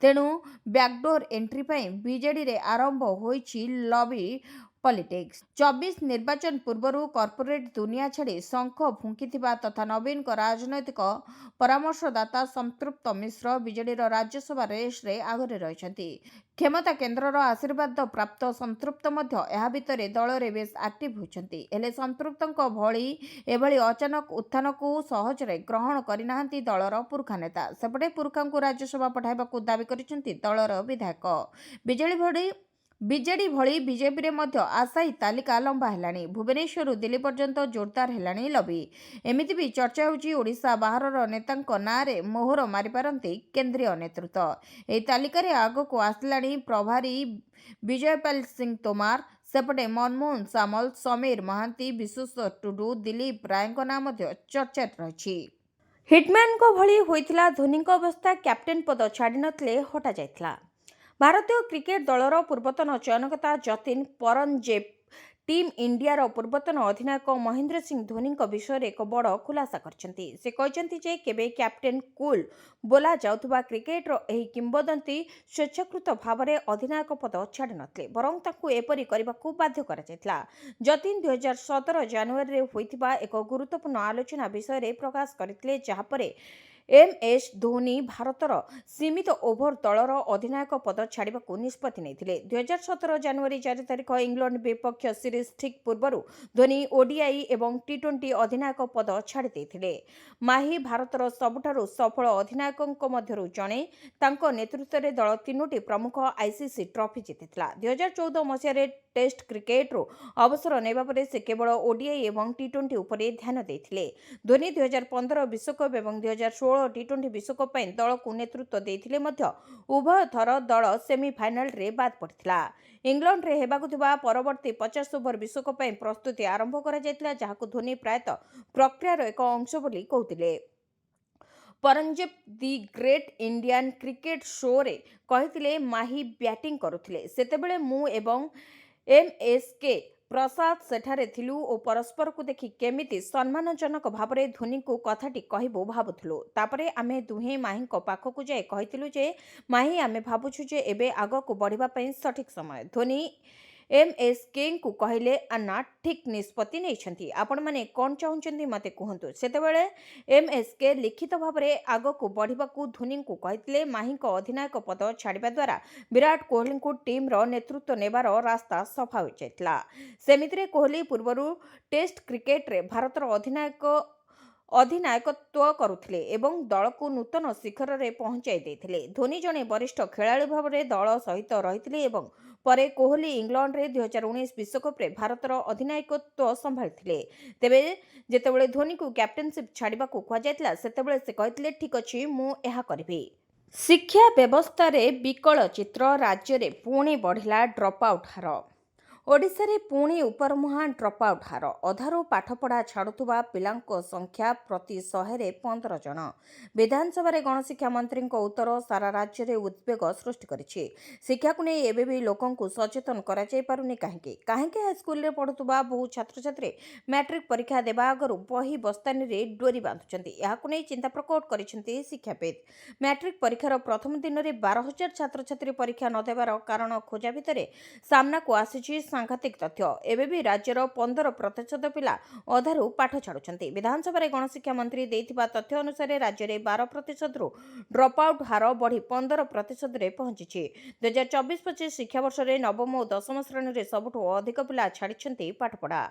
ତେଣୁ ବ୍ୟାକ୍ଡୋର ଏଣ୍ଟ୍ରି ପାଇଁ ବିଜେଡିରେ ଆରମ୍ଭ ହୋଇଛି ଲବି ପଲିଟିକ୍ସ। 24 ନିର୍ବାଚନ ପୂର୍ବରୁ କର୍ପୋରେଟ ଦୁନିଆ ଛାଡ଼ି ଶଙ୍ଖ ଫୁଙ୍କିଥିବା ତଥା ନବୀନଙ୍କ ରାଜନୈତିକ ପରାମର୍ଶଦାତା ସମ୍ପୃକ୍ତ ମିଶ୍ର ବିଜେଡିର ରାଜ୍ୟସଭା ରେସ୍ରେ ଆଗରେ ରହିଛନ୍ତି। କ୍ଷମତା କେନ୍ଦ୍ରର ଆଶୀର୍ବାଦ ପ୍ରାପ୍ତ ସମ୍ପୃକ୍ତ ମଧ୍ୟ ଏହା ଭିତରେ ଦଳରେ ବେଶ୍ ଆକ୍ଟିଭ ହୋଇଛନ୍ତି। ହେଲେ ସମ୍ପୃକ୍ତଙ୍କ ଭଳି ଏଭଳି ଅଚାନକ ଉତ୍ଥାନକୁ ସହଜରେ ଗ୍ରହଣ କରିନାହାନ୍ତି ଦଳର ପୁରୁଖା ନେତା। ସେପଟେ ପୁରୁଖାଙ୍କୁ ରାଜ୍ୟସଭା ପଠାଇବାକୁ ଦାବି କରିଛନ୍ତି ଦଳର ବିଧାୟକ। ବିଜେଡି ଭଳି ବିଜେପିରେ ମଧ୍ୟ ଆଶାୟୀ ତାଲିକା ଲମ୍ବା ହେଲାଣି। ଭୁବନେଶ୍ୱରରୁ ଦିଲ୍ଲୀ ପର୍ଯ୍ୟନ୍ତ ଜୋରଦାର ହେଲାଣି ଲବି। ଏମିତି ବି ଚର୍ଚ୍ଚା ହେଉଛି ଓଡ଼ିଶା ବାହାରର ନେତାଙ୍କ ନାଁରେ ମୋହର ମାରିପାରନ୍ତି କେନ୍ଦ୍ରୀୟ ନେତୃତ୍ୱ। ଏହି ତାଲିକାରେ ଆଗକୁ ଆସିଲାଣି ପ୍ରଭାରୀ ବିଜୟପାଲ ସିଂ ତୋମାର। ସେପଟେ ମନମୋହନ ସାମଲ, ସମୀର ମହାନ୍ତି, ବିଶ୍ୱେଶ୍ୱର ଟୁଡୁ, ଦିଲ୍ଲୀପ ରାୟଙ୍କ ନାଁ ମଧ୍ୟ ଚର୍ଚ୍ଚାରେ ରହିଛି। ହିଟମ୍ୟାନଙ୍କ ଭଳି ହୋଇଥିଲା ଧୋନିଙ୍କ ଅବସ୍ଥା। କ୍ୟାପ୍ଟେନ୍ ପଦ ଛାଡ଼ି ନଥିଲେ ହଟାଯାଇଥିଲା। ଭାରତୀୟ କ୍ରିକେଟ ଦଳର ପୂର୍ବତନ ଚୟନକର୍ତ୍ତା ଯତୀନ ପରଞ୍ଜେବ ଟିମ୍ ଇଣ୍ଡିଆର ପୂର୍ବତନ ଅଧିନାୟକ ମହେନ୍ଦ୍ର ସିଂ ଧୋନିଙ୍କ ବିଷୟରେ ଏକ ବଡ଼ ଖୁଲାସା କରିଛନ୍ତି। ସେ କହିଛନ୍ତି ଯେ କେବେ କ୍ୟାପ୍ଟେନ୍ କୁଲ୍ ବୋଲାଯାଉଥିବା କ୍ରିକେଟର ଏହି କିମ୍ବଦନ୍ତୀ ସ୍ୱେଚ୍ଛାକୃତ ଭାବରେ ଅଧିନାୟକ ପଦ ଛାଡ଼ି ନଥିଲେ, ବରଂ ତାଙ୍କୁ ଏପରି କରିବାକୁ ବାଧ୍ୟ କରାଯାଇଥିଲା। ଯତୀନ 2017 ଜାନୁଆରୀରେ ହୋଇଥିବା ଏକ ଗୁରୁତ୍ୱପୂର୍ଣ୍ଣ ଆଲୋଚନା ବିଷୟରେ ପ୍ରକାଶ କରିଥିଲେ, ଯାହାପରେ MS ଧୋନି ଭାରତର ସୀମିତ ଓଭର ଦଳର ଅଧିନାୟକ ପଦ ଛାଡ଼ିବାକୁ ନିଷ୍ପତ୍ତି ନେଇଥିଲେ। 2017 ଜାନୁଆରୀ 4 ତାରିଖ ଇଂଲଣ୍ଡ ବିପକ୍ଷ ସିରିଜ୍ ଠିକ୍ ପୂର୍ବରୁ ଧୋନି ODI ଏବଂ T20 ଅଧିନାୟକ ପଦ ଛାଡ଼ି ଦେଇଥିଲେ। ମାହି ଭାରତର ସବୁଠାରୁ ସଫଳ ଅଧିନାୟକଙ୍କ ମଧ୍ୟରୁ ଜଣେ। ତାଙ୍କ ନେତୃତ୍ୱରେ ଦଳ 3ଟି ପ୍ରମୁଖ ICC ଟ୍ରଫି ଜିତିଥିଲା। 2014 ମସିହାରେ ଟେଷ୍ଟ କ୍ରିକେଟରୁ ଅବସର ନେବା ପରେ ସେ କେବଳ ODI ଏବଂ T20 ଉପରେ ଧ୍ୟାନ ଦେଇଥିଲେ। ଧୋନି 2015 ବିଶ୍ୱକପ୍ ଏବଂ 2016 T20 ବିଶ୍ୱକପ୍ ପାଇଁ ଦଳକୁ ନେତୃତ୍ୱ ଦେଇଥିଲେ ମଧ୍ୟ ଉଭୟ ଥର ଦଳ ସେମିଫାଇନାଲରେ ବାଦ୍ ପଡ଼ିଥିଲା। ଇଂଲଣ୍ଡରେ ହେବାକୁ ଥିବା ପରବର୍ତ୍ତୀ 50 ଓଭର ବିଶ୍ୱକପ୍ ପାଇଁ ପ୍ରସ୍ତୁତି ଆରମ୍ଭ କରାଯାଇଥିଲା, ଯାହାକୁ ଧୋନି ପ୍ରାୟତଃ ପ୍ରକ୍ରିୟାର ଏକ ଅଂଶ ବୋଲି କହୁଥିଲେ। ପରଞ୍ଜେବ ଦି ଗ୍ରେଟ୍ ଇଣ୍ଡିଆନ୍ କ୍ରିକେଟ ଶୋରେ କହିଥିଲେ, ମାହି ବ୍ୟାଟିଂ କରୁଥିଲେ ସେତେବେଳେ ମୁଁ ଏବଂ MSK ପ୍ରସାଦ ସେଠାରେ ଥିଲୁ ଓ ପରସ୍ପରକୁ ଦେଖି କେମିତି ସମ୍ମାନଜନକ ଭାବରେ ଧୋନିଙ୍କୁ କଥାଟି କହିବୁ ଭାବୁଥିଲୁ। ତାପରେ ଆମେ ଦୁହେଁ ମାହିଙ୍କ ପାଖକୁ ଯାଇ କହିଥିଲୁ ଯେ ମାହି, ଆମେ ଭାବୁଛୁ ଯେ ଏବେ ଆଗକୁ ବଢ଼ିବା ପାଇଁ ସଠିକ୍ ସମୟ। ଧୋନି MSKଙ୍କୁ କହିଲେ, ଆନ୍ନା ଠିକ୍ ନିଷ୍ପତ୍ତି ନେଇଛନ୍ତି, ଆପଣମାନେ କ'ଣ ଚାହୁଁଛନ୍ତି ମୋତେ କୁହନ୍ତୁ। ସେତେବେଳେ MSK ଲିଖିତ ଭାବରେ ଆଗକୁ ବଢ଼ିବାକୁ ଧୋନିଙ୍କୁ କହିଥିଲେ। ମାହିଙ୍କ ଅଧିନାୟକ ପଦ ଛାଡ଼ିବା ଦ୍ୱାରା ବିରାଟ କୋହଲିଙ୍କୁ ଟିମ୍ର ନେତୃତ୍ୱ ନେବାର ରାସ୍ତା ସଫା ହୋଇଯାଇଥିଲା। ସେମିତିରେ କୋହଲି ପୂର୍ବରୁ ଟେଷ୍ଟ କ୍ରିକେଟରେ ଭାରତର ଅଧିନାୟକତ୍ୱ କରୁଥିଲେ ଏବଂ ଦଳକୁ ନୂତନ ଶିଖରରେ ପହଞ୍ଚାଇ ଦେଇଥିଲେ। ଧୋନି ଜଣେ ବରିଷ୍ଠ ଖେଳାଳି ଭାବରେ ଦଳ ସହିତ ରହିଥିଲେ ଏବଂ ପରେ କୋହଲି ଇଂଲଣ୍ଡରେ 2019 ବିଶ୍ୱକପ୍ରେ ଭାରତର ଅଧିନାୟକତ୍ୱ ସମ୍ଭାଳିଥିଲେ। ତେବେ ଯେତେବେଳେ ଧୋନିଙ୍କୁ କ୍ୟାପ୍ଟେନସିପ୍ ଛାଡ଼ିବାକୁ କୁହାଯାଇଥିଲା, ସେତେବେଳେ ସେ କହିଥିଲେ, ଠିକ୍ ଅଛି, ମୁଁ ଏହା କରିବି। ଶିକ୍ଷା ବ୍ୟବସ୍ଥାରେ ବିକଳ ଚିତ୍ର। ରାଜ୍ୟରେ ପୁଣି ବଢ଼ିଲା ଡ୍ରପ୍ଆଉଟ୍ ହାର। ଓଡ଼ିଶାରେ ପୁଣି ଉପରମୁହାଁ ଡ୍ରପ୍ଆଉଟ୍ ହାର। ଅଧାରୁ ପାଠପଢ଼ା ଛାଡ଼ୁଥିବା ପିଲାଙ୍କ ସଂଖ୍ୟା ପ୍ରତି 100ରେ 15 ଜଣ। ବିଧାନସଭାରେ ଗଣଶିକ୍ଷା ମନ୍ତ୍ରୀଙ୍କ ଉତ୍ତର ସାରା ରାଜ୍ୟରେ ଉଦ୍ବେଗ ସୃଷ୍ଟି କରିଛି। ଶିକ୍ଷାକୁ ନେଇ ଏବେ ବି ଲୋକଙ୍କୁ ସଚେତନ କରାଯାଇ ପାରୁନି କାହିଁକି? କାହିଁକି ହାଇସ୍କୁଲରେ ପଢ଼ୁଥିବା ବହୁ ଛାତ୍ରଛାତ୍ରୀ ମ୍ୟାଟ୍ରିକ ପରୀକ୍ଷା ଦେବା ଆଗରୁ ବହି ବସ୍ତାନୀରେ ଡୋରି ବାନ୍ଧୁଛନ୍ତି? ଏହାକୁ ନେଇ ଚିନ୍ତା ପ୍ରକଟ କରିଛନ୍ତି ଶିକ୍ଷାବିତ୍। ମ୍ୟାଟ୍ରିକ ପରୀକ୍ଷାର ପ୍ରଥମ ଦିନରେ 12,000 ଛାତ୍ରଛାତ୍ରୀ ପରୀକ୍ଷା ନ ଦେବାର କାରଣ ଖୋଜା ଭିତରେ ସାମ୍ନାକୁ ଆସିଛି ସାଂଘାତିକ ତଥ୍ୟ। ଏବେ ବି ରାଜ୍ୟର 15% ପିଲା ଅଧାରୁ ପାଠ ଛାଡୁଛନ୍ତି। ବିଧାନସଭାରେ ଗଣଶିକ୍ଷା ମନ୍ତ୍ରୀ ଦେଇଥିବା ତଥ୍ୟ ଅନୁସାରେ ରାଜ୍ୟରେ 12%ରୁ ଡ୍ରପ୍ ଆଉଟ୍ ହାର ବଢ଼ି 15%ରେ ପହଞ୍ଚିଛି। 2024-25 ଶିକ୍ଷାବର୍ଷରେ ନବମ ଓ ଦଶମ ଶ୍ରେଣୀରେ ସବୁଠୁ ଅଧିକ ପିଲା ଛାଡ଼ିଛନ୍ତି ପାଠପଢ଼ା।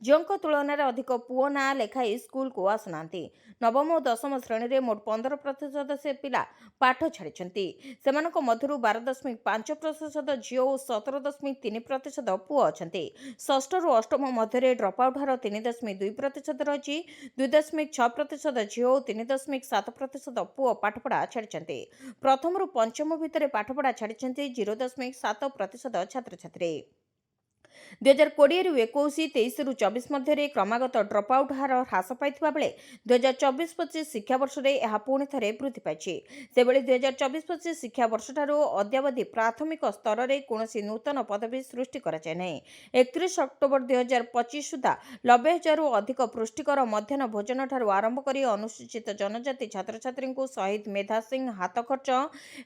ଝିଅଙ୍କ ତୁଳନାରେ ଅଧିକ ପୁଅ ନାଁ ଲେଖାଇ ସ୍କୁଲକୁ ଆସୁନାହାନ୍ତି। ନବମ ଓ ଦଶମ ଶ୍ରେଣୀରେ ମୋଟ 15% ପିଲା ପାଠ ଛାଡ଼ିଛନ୍ତି। ସେମାନଙ୍କ ମଧ୍ୟରୁ 12.5% ଝିଅ ଓ 17.3% ପୁଅ ଅଛନ୍ତି। ଷଷ୍ଠରୁ ଅଷ୍ଟମ ମଧ୍ୟରେ ଡ୍ରପ୍ ଆଉଟ୍ ହାର 3.2% ରହିଛି। 2.6% ଝିଅ ଓ 3.7% ପୁଅ ପାଠପଢ଼ା ଛାଡ଼ିଛନ୍ତି। ପ୍ରଥମରୁ ପଞ୍ଚମ ଭିତରେ ପାଠପଢ଼ା ଛାଡ଼ିଛନ୍ତି 0.7% ଛାତ୍ରଛାତ୍ରୀ। 2020ରୁ 21, 23ରୁ 24 ମଧ୍ୟରେ କ୍ରମାଗତ ଡ୍ରପ୍ ଆଉଟ୍ ହାର ହ୍ରାସ ପାଇଥିବା ବେଳେ 2024-25 ଶିକ୍ଷାବର୍ଷରେ ଏହା ପୁଣି ଥରେ ବୃଦ୍ଧି ପାଇଛି। ସେଭଳି 2024-25 ଶିକ୍ଷାବର୍ଷଠାରୁ ଅଦ୍ୟାବଧି ପ୍ରାଥମିକ ସ୍ତରରେ କୌଣସି ନୂତନ ପଦବୀ ସୃଷ୍ଟି କରାଯାଇ ନାହିଁ। 31 ଅକ୍ଟୋବର 2025 ସୁଦ୍ଧା 90,000ରୁ ଅଧିକ ପୁଷ୍ଟିକର ମଧ୍ୟାହ୍ନ ଭୋଜନଠାରୁ ଆରମ୍ଭ କରି ଅନୁସୂଚିତ ଜନଜାତି ଛାତ୍ରଛାତ୍ରୀଙ୍କୁ ଶହୀଦ ମେଧା ସିଂ ହାତ ଖର୍ଚ୍ଚ,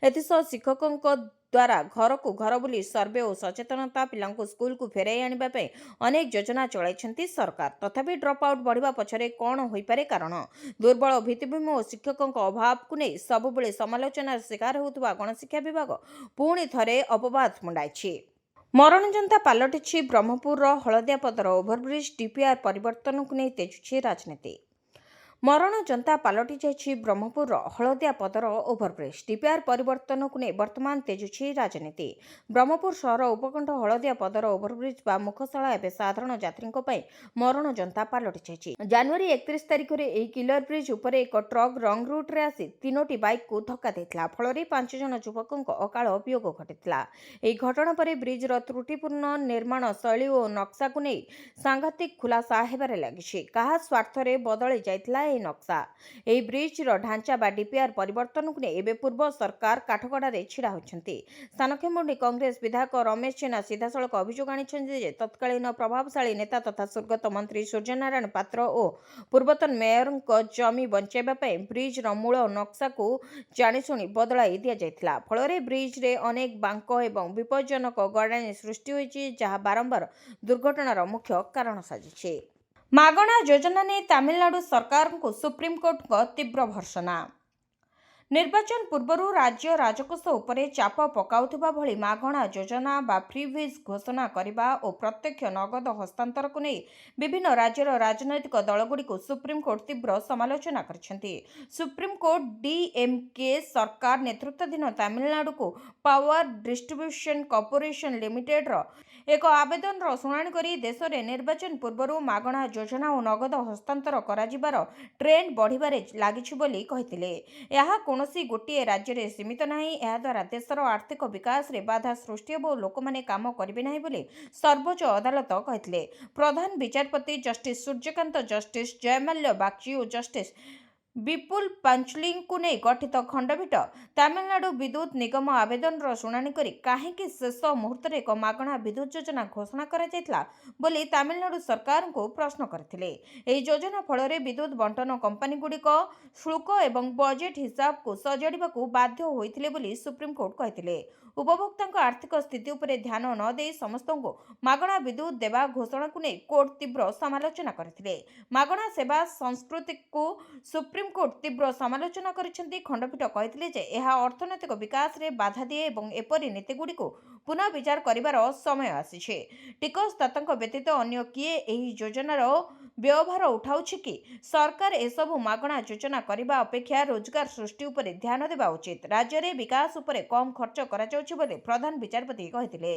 ଏଥିସହ ଶିକ୍ଷକଙ୍କ ଦ୍ୱାରା ଘରକୁ ଘର ବୁଲି ସର୍ଭେ ଓ ସଚେତନତା, ପିଲାଙ୍କୁ ସ୍କୁଲକୁ ଫେରାଇ ଆଣିବା ପାଇଁ ଅନେକ ଯୋଜନା ଚଳାଇଛନ୍ତି ସରକାର। ତଥାପି ଡ୍ରପ୍ ଆଉଟ୍ ବଢ଼ିବା ପଛରେ କ'ଣ ହୋଇପାରେ କାରଣ? ଦୁର୍ବଳ ଭିତ୍ତିଭୂମି ଓ ଶିକ୍ଷକଙ୍କ ଅଭାବକୁ ନେଇ ସବୁବେଳେ ସମାଲୋଚନାର ଶିକାର ହେଉଥିବା ଗଣଶିକ୍ଷା ବିଭାଗ ପୁଣି ଥରେ ଅପବାଦ ମୁଣ୍ଡାଇଛି। ମରଣଯନ୍ତା ପାଲଟିଛି ବ୍ରହ୍ମପୁରର ହଳଦିଆପଦର ଓଭରବ୍ରିଜ୍। ଡିପିଆର୍ ପରିବର୍ତ୍ତନକୁ ନେଇ ତେଜୁଛି ରାଜନୀତି। ମରଣଯନ୍ତା ପାଲଟି ଯାଇଛି ବ୍ରହ୍ମପୁରର ହଳଦିଆପଦର ଓଭରବ୍ରିଜ୍। ଡିପିଆର୍ ପରିବର୍ତ୍ତନକୁ ନେଇ ବର୍ତ୍ତମାନ ତେଜୁଛି ରାଜନୀତି। ବ୍ରହ୍ମପୁର ସହର ଉପକଣ୍ଠ ହଳଦିଆପଦର ଓଭରବ୍ରିଜ୍ ବା ମୁଖଶାଳା ଏବେ ସାଧାରଣ ଯାତ୍ରୀଙ୍କ ପାଇଁ ମରଣଯନ୍ତା ପାଲଟି ଯାଇଛି। ଜାନୁଆରୀ 31 ତାରିଖରେ ଏହି କିଲର ବ୍ରିଜ୍ ଉପରେ ଏକ ଟ୍ରକ୍ ରଙ୍ଗ ରୁଟ୍ରେ ଆସି 3ଟି ବାଇକ୍କୁ ଧକ୍କା ଦେଇଥିଲା। ଫଳରେ 5 ଜଣ ଯୁବକଙ୍କ ଅକାଳ ବିୟୋଗ ଘଟିଥିଲା। ଏହି ଘଟଣା ପରେ ବ୍ରିଜ୍ର ତ୍ରୁଟିପୂର୍ଣ୍ଣ ନିର୍ମାଣ ଶୈଳୀ ଓ ନକ୍ସାକୁ ନେଇ ସାଂଘାତିକ ଖୁଲାସା ହେବାରେ ଲାଗିଛି। କାହା ସ୍ୱାର୍ଥରେ ବଦଳି ଯାଇଥିଲା ଏହି ନକ୍ସା? ଏହି ବ୍ରିଜ୍ର ଢାଞ୍ଚା ବା ଡିପିଆର୍ ପରିବର୍ତ୍ତନକୁ ନେଇ ଏବେ ପୂର୍ବ ସରକାର କାଠଗଡ଼ାରେ ଛିଡ଼ା ହୋଇଛନ୍ତି। ସାନଖେମୁଣ୍ଡି କଂଗ୍ରେସ ବିଧାୟକ ରମେଶ ଜେନା ସିଧାସଳଖ ଅଭିଯୋଗ ଆଣିଛନ୍ତି ଯେ ତତ୍କାଳୀନ ପ୍ରଭାବଶାଳୀ ନେତା ତଥା ସ୍ୱର୍ଗତ ମନ୍ତ୍ରୀ ସୂର୍ଯ୍ୟନାରାୟଣ ପାତ୍ର ଓ ପୂର୍ବତନ ମେୟରଙ୍କ ଜମି ବଞ୍ଚାଇବା ପାଇଁ ବ୍ରିଜ୍ର ମୂଳ ନକ୍ସାକୁ ଜାଣିଶୁଣି ବଦଳାଇ ଦିଆଯାଇଥିଲା। ଫଳରେ ବ୍ରିଜ୍ରେ ଅନେକ ବାଙ୍କ ଏବଂ ବିପଜ୍ଜନକ ଗଡ଼ାଣି ସୃଷ୍ଟି ହୋଇଛି, ଯାହା ବାରମ୍ବାର ଦୁର୍ଘଟଣାର ମୁଖ୍ୟ କାରଣ ସାଜିଛି। ମାଗଣା ଯୋଜନା ନେଇ ତାମିଲନାଡୁ ସରକାରଙ୍କୁ ସୁପ୍ରିମକୋର୍ଟଙ୍କ ତୀବ୍ର ଭର୍ତ୍ସନା। ନିର୍ବାଚନ ପୂର୍ବରୁ ରାଜ୍ୟ ରାଜକୋଷ ଉପରେ ଚାପ ପକାଉଥିବା ଭଳି ମାଗଣା ଯୋଜନା ବା ଫ୍ରିବିଜ୍ ଘୋଷଣା କରିବା ଓ ପ୍ରତ୍ୟକ୍ଷ ନଗଦ ହସ୍ତାନ୍ତରକୁ ନେଇ ବିଭିନ୍ନ ରାଜ୍ୟର ରାଜନୈତିକ ଦଳଗୁଡ଼ିକୁ ସୁପ୍ରିମକୋର୍ଟ ତୀବ୍ର ସମାଲୋଚନା କରିଛନ୍ତି। ସୁପ୍ରିମକୋର୍ଟ ଡିଏମ୍କେ ସରକାର ନେତୃତ୍ୱାଧୀନ ତାମିଲନାଡୁକୁ ପାୱାର ଡିଷ୍ଟ୍ରିବ୍ୟୁସନ କର୍ପୋରେସନ ଲିମିଟେଡର ଏକ ଆବେଦନର ଶୁଣାଣି କରି ଦେଶରେ ନିର୍ବାଚନ ପୂର୍ବରୁ ମାଗଣା ଯୋଜନା ଓ ନଗଦ ହସ୍ତାନ୍ତର କରାଯିବାର ଟ୍ରେଣ୍ଡ ବଢ଼ିବାରେ ଲାଗିଛି ବୋଲି କହିଥିଲେ। ଏହା କୌଣସି ଗୋଟିଏ ରାଜ୍ୟରେ ସୀମିତ ନାହିଁ। ଏହାଦ୍ୱାରା ଦେଶର ଆର୍ଥିକ ବିକାଶରେ ବାଧା ସୃଷ୍ଟି ହେବ ଓ ଲୋକମାନେ କାମ କରିବେ ନାହିଁ ବୋଲି ସର୍ବୋଚ୍ଚ ଅଦାଲତ କହିଥିଲେ। ପ୍ରଧାନ ବିଚାରପତି ଜଷ୍ଟିସ୍ ସୂର୍ଯ୍ୟକାନ୍ତ, ଜଷ୍ଟିସ୍ ଜୟମାଲ୍ୟ ବାଗ୍ଚି ଓ ଜଷ୍ଟିସ୍ ବିପୁଲ ପାଞ୍ଚଲିଙ୍କୁ ନେଇ ଗଠିତ ଖଣ୍ଡପୀଠ ତାମିଲନାଡୁ ବିଦ୍ୟୁତ୍ ନିଗମ ଆବେଦନର ଶୁଣାଣି କରି କାହିଁକି ଶେଷ ମୁହୂର୍ତ୍ତରେ ଏକ ମାଗଣା ବିଦ୍ୟୁତ୍ ଯୋଜନା ଘୋଷଣା କରାଯାଇଥିଲା ବୋଲି ତାମିଲନାଡୁ ସରକାରଙ୍କୁ ପ୍ରଶ୍ନ କରିଥିଲେ। ଏହି ଯୋଜନା ଫଳରେ ବିଦ୍ୟୁତ୍ ବଣ୍ଟନ କମ୍ପାନୀଗୁଡ଼ିକ ଶୁଳ୍କ ଏବଂ ବଜେଟ୍ ହିସାବକୁ ସଜାଡ଼ିବାକୁ ବାଧ୍ୟ ହୋଇଥିଲେ ବୋଲି ସୁପ୍ରିମକୋର୍ଟ କହିଥିଲେ। ଉପଭୋକ୍ତାଙ୍କ ଆର୍ଥିକ ସ୍ଥିତି ଉପରେ ଧ୍ୟାନ ନ ଦେଇ ସମସ୍ତଙ୍କୁ ମାଗଣା ବିଦ୍ୟୁତ୍ ଦେବା ଘୋଷଣାକୁ ନେଇ କୋର୍ଟ ତୀବ୍ର ସମାଲୋଚନା କରିଥିଲେ। ମାଗଣା ସେବା ସଂସ୍କୃତିକୁ ସୁପ୍ରିମକୋର୍ଟ ତୀବ୍ର ସମାଲୋଚନା କରିଛନ୍ତି। ଖଣ୍ଡପୀଠ କହିଥିଲେ ଯେ ଏହା ଅର୍ଥନୈତିକ ବିକାଶରେ ବାଧା ଦିଏ ଏବଂ ଏପରି ନୀତିଗୁଡ଼ିକୁ ପୁନଃ ବିଚାର କରିବାର ସମୟ ଆସିଛି। ଟିକସଦାତାଙ୍କ ବ୍ୟତୀତ ଅନ୍ୟ କିଏ ଏହି ଯୋଜନାର ବ୍ୟୟଭାର ଉଠାଉଛି କି? ସରକାର ଏସବୁ ମାଗଣା ଯୋଜନା କରିବା ଅପେକ୍ଷା ରୋଜଗାର ସୃଷ୍ଟି ଉପରେ ଧ୍ୟାନ ଦେବା ଉଚିତ। ରାଜ୍ୟରେ ବିକାଶ ଉପରେ କମ୍ ଖର୍ଚ୍ଚ କରାଯାଉଛି ବୋଲି ପ୍ରଧାନ ବିଚାରପତି କହିଥିଲେ।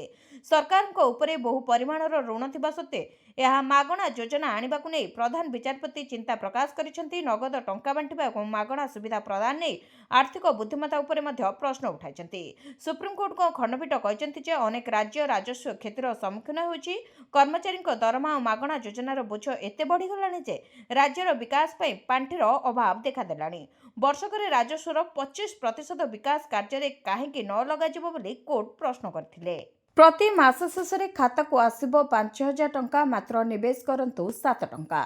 ସରକାରଙ୍କ ଉପରେ ବହୁ ପରିମାଣର ଋଣ ଥିବା ସତ୍ତ୍ୱେ ଏହା ମାଗଣା ଯୋଜନା ଆଣିବାକୁ ନେଇ ପ୍ରଧାନ ବିଚାରପତି ଚିନ୍ତା ପ୍ରକାଶ କରିଛନ୍ତି। ନଗଦ ଟଙ୍କା ବାଣ୍ଟିବା ଏବଂ ମାଗଣା ସୁବିଧା ପ୍ରଦାନ ନେଇ ଆର୍ଥିକ ବୁଦ୍ଧିମତ୍ତା ଉପରେ ମଧ୍ୟ ପ୍ରଶ୍ନ ଉଠାଇଛନ୍ତି। ସୁପ୍ରିମକୋର୍ଟଙ୍କ ଖଣ୍ଡପୀଠ କହିଛନ୍ତି ଯେ ଅନେକ ରାଜ୍ୟ ରାଜସ୍ୱ କ୍ଷତିର ସମ୍ମୁଖୀନ ହେଉଛି। କର୍ମଚାରୀଙ୍କ ଦରମା ଓ ମାଗଣା ଯୋଜନାର ବୋଝ ଏତେ ବଢ଼ିଗଲାଣି ଯେ ରାଜ୍ୟର ବିକାଶ ପାଇଁ ପାଣ୍ଠିର ଅଭାବ ଦେଖାଦେଲାଣି। ବର୍ଷକରେ ରାଜସ୍ୱର 25% ବିକାଶ କାର୍ଯ୍ୟରେ କାହିଁକି ନ ଲଗାଯିବ ବୋଲି କୋର୍ଟ ପ୍ରଶ୍ନ କରିଥିଲେ। ପ୍ରତି ମାସ ଶେଷରେ ଖାତାକୁ ଆସିବ 5,000 ଟଙ୍କା, ମାତ୍ର ନିବେଶ କରନ୍ତୁ 7 ଟଙ୍କା।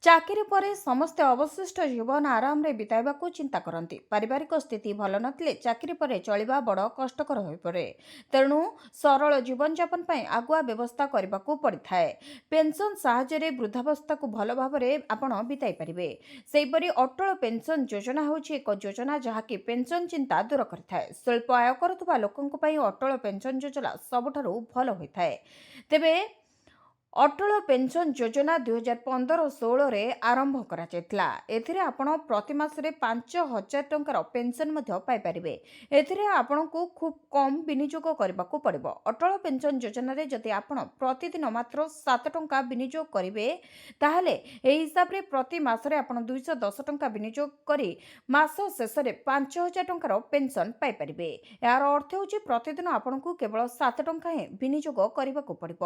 ଚାକିରି ପରେ ସମସ୍ତେ ଅବଶିଷ୍ଟ ଜୀବନ ଆରାମରେ ବିତାଇବାକୁ ଚିନ୍ତା କରନ୍ତି। ପାରିବାରିକ ସ୍ଥିତି ଭଲ ନଥିଲେ ଚାକିରି ପରେ ଚଳିବା ବଡ଼ କଷ୍ଟକର ହୋଇପଡ଼େ। ତେଣୁ ସରଳ ଜୀବନଯାପନ ପାଇଁ ଆଗୁଆ ବ୍ୟବସ୍ଥା କରିବାକୁ ପଡ଼ିଥାଏ। ପେନ୍ସନ୍ ସାହାଯ୍ୟରେ ବୃଦ୍ଧାବସ୍ଥାକୁ ଭଲ ଭାବରେ ଆପଣ ବିତାଇ ପାରିବେ। ସେହିପରି ଅଟଳ ପେନ୍ସନ୍ ଯୋଜନା ହେଉଛି ଏକ ଯୋଜନା ଯାହାକି ପେନ୍ସନ୍ ଚିନ୍ତା ଦୂର କରିଥାଏ। ସ୍ୱଳ୍ପ ଆୟ କରୁଥିବା ଲୋକଙ୍କ ପାଇଁ ଅଟଳ ପେନ୍ସନ୍ ଯୋଜନା ସବୁଠାରୁ ଭଲ ହୋଇଥାଏ। ତେବେ ଅଟଳ ପେନ୍ସନ୍ ଯୋଜନା 2015-16ରେ ଆରମ୍ଭ କରାଯାଇଥିଲା। ଏଥିରେ ଆପଣ ପ୍ରତି ମାସରେ 5,000 ଟଙ୍କାର ପେନ୍ସନ୍ ମଧ୍ୟ ପାଇପାରିବେ। ଏଥିରେ ଆପଣଙ୍କୁ ଖୁବ୍ କମ୍ ବିନିଯୋଗ କରିବାକୁ ପଡ଼ିବ। ଅଟଳ ପେନ୍ସନ୍ ଯୋଜନାରେ ଯଦି ଆପଣ ପ୍ରତିଦିନ ମାତ୍ର 7 ଟଙ୍କା ବିନିଯୋଗ କରିବେ ତାହେଲେ ଏହି ହିସାବରେ ପ୍ରତି ମାସରେ ଆପଣ 210 ଟଙ୍କା ବିନିଯୋଗ କରି ମାସ ଶେଷରେ 5,000 ଟଙ୍କାର ପେନ୍ସନ୍ ପାଇପାରିବେ। ଏହାର ଅର୍ଥ ହେଉଛି ପ୍ରତିଦିନ ଆପଣଙ୍କୁ କେବଳ 7 ଟଙ୍କା ହିଁ ବିନିଯୋଗ କରିବାକୁ ପଡ଼ିବ।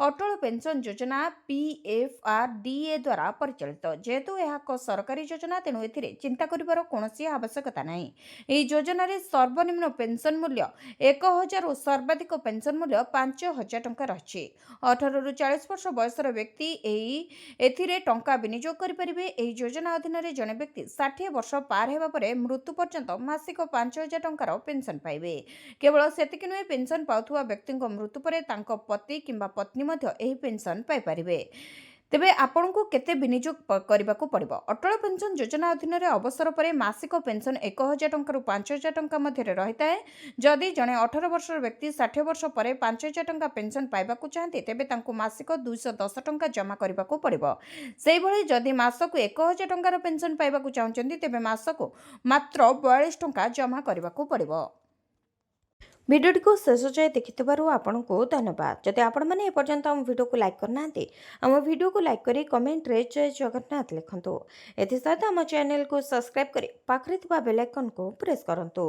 ଅଟଳ ପେନ୍ସନ୍ ଯୋଜନା PFRDA ଦ୍ୱାରା ପରିଚାଳିତ। ଯେହେତୁ ଏହା ଏକ ସରକାରୀ ଯୋଜନା ତେଣୁ ଏଥିରେ ଚିନ୍ତା କରିବାର କୌଣସି ଆବଶ୍ୟକତା ନାହିଁ। ଏହି ଯୋଜନାରେ ସର୍ବନିମ୍ନ ପେନ୍ସନ୍ ମୂଲ୍ୟ 1,000 ଓ ସର୍ବାଧିକ ପେନ୍ସନ୍ ମୂଲ୍ୟ 5,000 ଟଙ୍କା ରହିଛି। 18ରୁ 40 ବର୍ଷ ବୟସର ବ୍ୟକ୍ତି ଏଥିରେ ଟଙ୍କା ବିନିଯୋଗ କରିପାରିବେ। ଏହି ଯୋଜନା ଅଧୀନରେ ଜଣେ ବ୍ୟକ୍ତି 60 ବର୍ଷ ପାର ହେବା ପରେ ମୃତ୍ୟୁ ପର୍ଯ୍ୟନ୍ତ ମାସିକ 5,000 ଟଙ୍କାର ପେନ୍ସନ୍ ପାଇବେ। କେବଳ ସେତିକି ନୁହେଁ, ପେନ୍ସନ୍ ପାଉଥିବା ବ୍ୟକ୍ତିଙ୍କ ମୃତ୍ୟୁ ପରେ ତାଙ୍କ ପତି କିମ୍ବା ପତ୍ନୀ ମଧ୍ୟ ଏହି ପେନ୍ସନ୍ ପାଇପାରିବେ। ତେବେ ଆପଣଙ୍କୁ କେତେ ବିନିଯୋଗ କରିବାକୁ ପଡ଼ିବ? ଅଟଳ ପେନ୍ସନ୍ ଯୋଜନା ଅଧୀନରେ ଅବସର ପରେ ମାସିକ ପେନ୍ସନ୍ 1,000 ଟଙ୍କାରୁ 5,000 ଟଙ୍କା ମଧ୍ୟରେ ରହିଥାଏ। ଯଦି ଜଣେ 18 ବର୍ଷର ବ୍ୟକ୍ତି 60 ବର୍ଷ ପରେ 5,000 ଟଙ୍କା ପେନ୍ସନ୍ ପାଇବାକୁ ଚାହାନ୍ତି ତେବେ ତାଙ୍କୁ ମାସିକ 210 ଟଙ୍କା ଜମା କରିବାକୁ ପଡ଼ିବ। ସେହିଭଳି ଯଦି ମାସକୁ 1,000 ଟଙ୍କାର ପେନ୍ସନ୍ ପାଇବାକୁ ଚାହୁଁଛନ୍ତି ତେବେ ମାସକୁ ମାତ୍ର 42 ଟଙ୍କା ଜମା କରିବାକୁ ପଡ଼ିବ। ଭିଡ଼ିଓଟିକୁ ଶେଷ ଯାଏ ଦେଖିଥିବାରୁ ଆପଣଙ୍କୁ ଧନ୍ୟବାଦ। ଯଦି ଆପଣମାନେ ଏପର୍ଯ୍ୟନ୍ତ ଆମ ଭିଡ଼ିଓକୁ ଲାଇକ୍ କରିନାହାନ୍ତି, ଆମ ଭିଡ଼ିଓକୁ ଲାଇକ୍ କରି କମେଣ୍ଟରେ ଜୟ ଜଗନ୍ନାଥ ଲେଖନ୍ତୁ। ଏଥିସହିତ ଆମ ଚ୍ୟାନେଲକୁ ସବସ୍କ୍ରାଇବ୍ କରି ପାଖରେ ଥିବା ବେଲ୍ ଆଇକନ୍କୁ ପ୍ରେସ୍ କରନ୍ତୁ।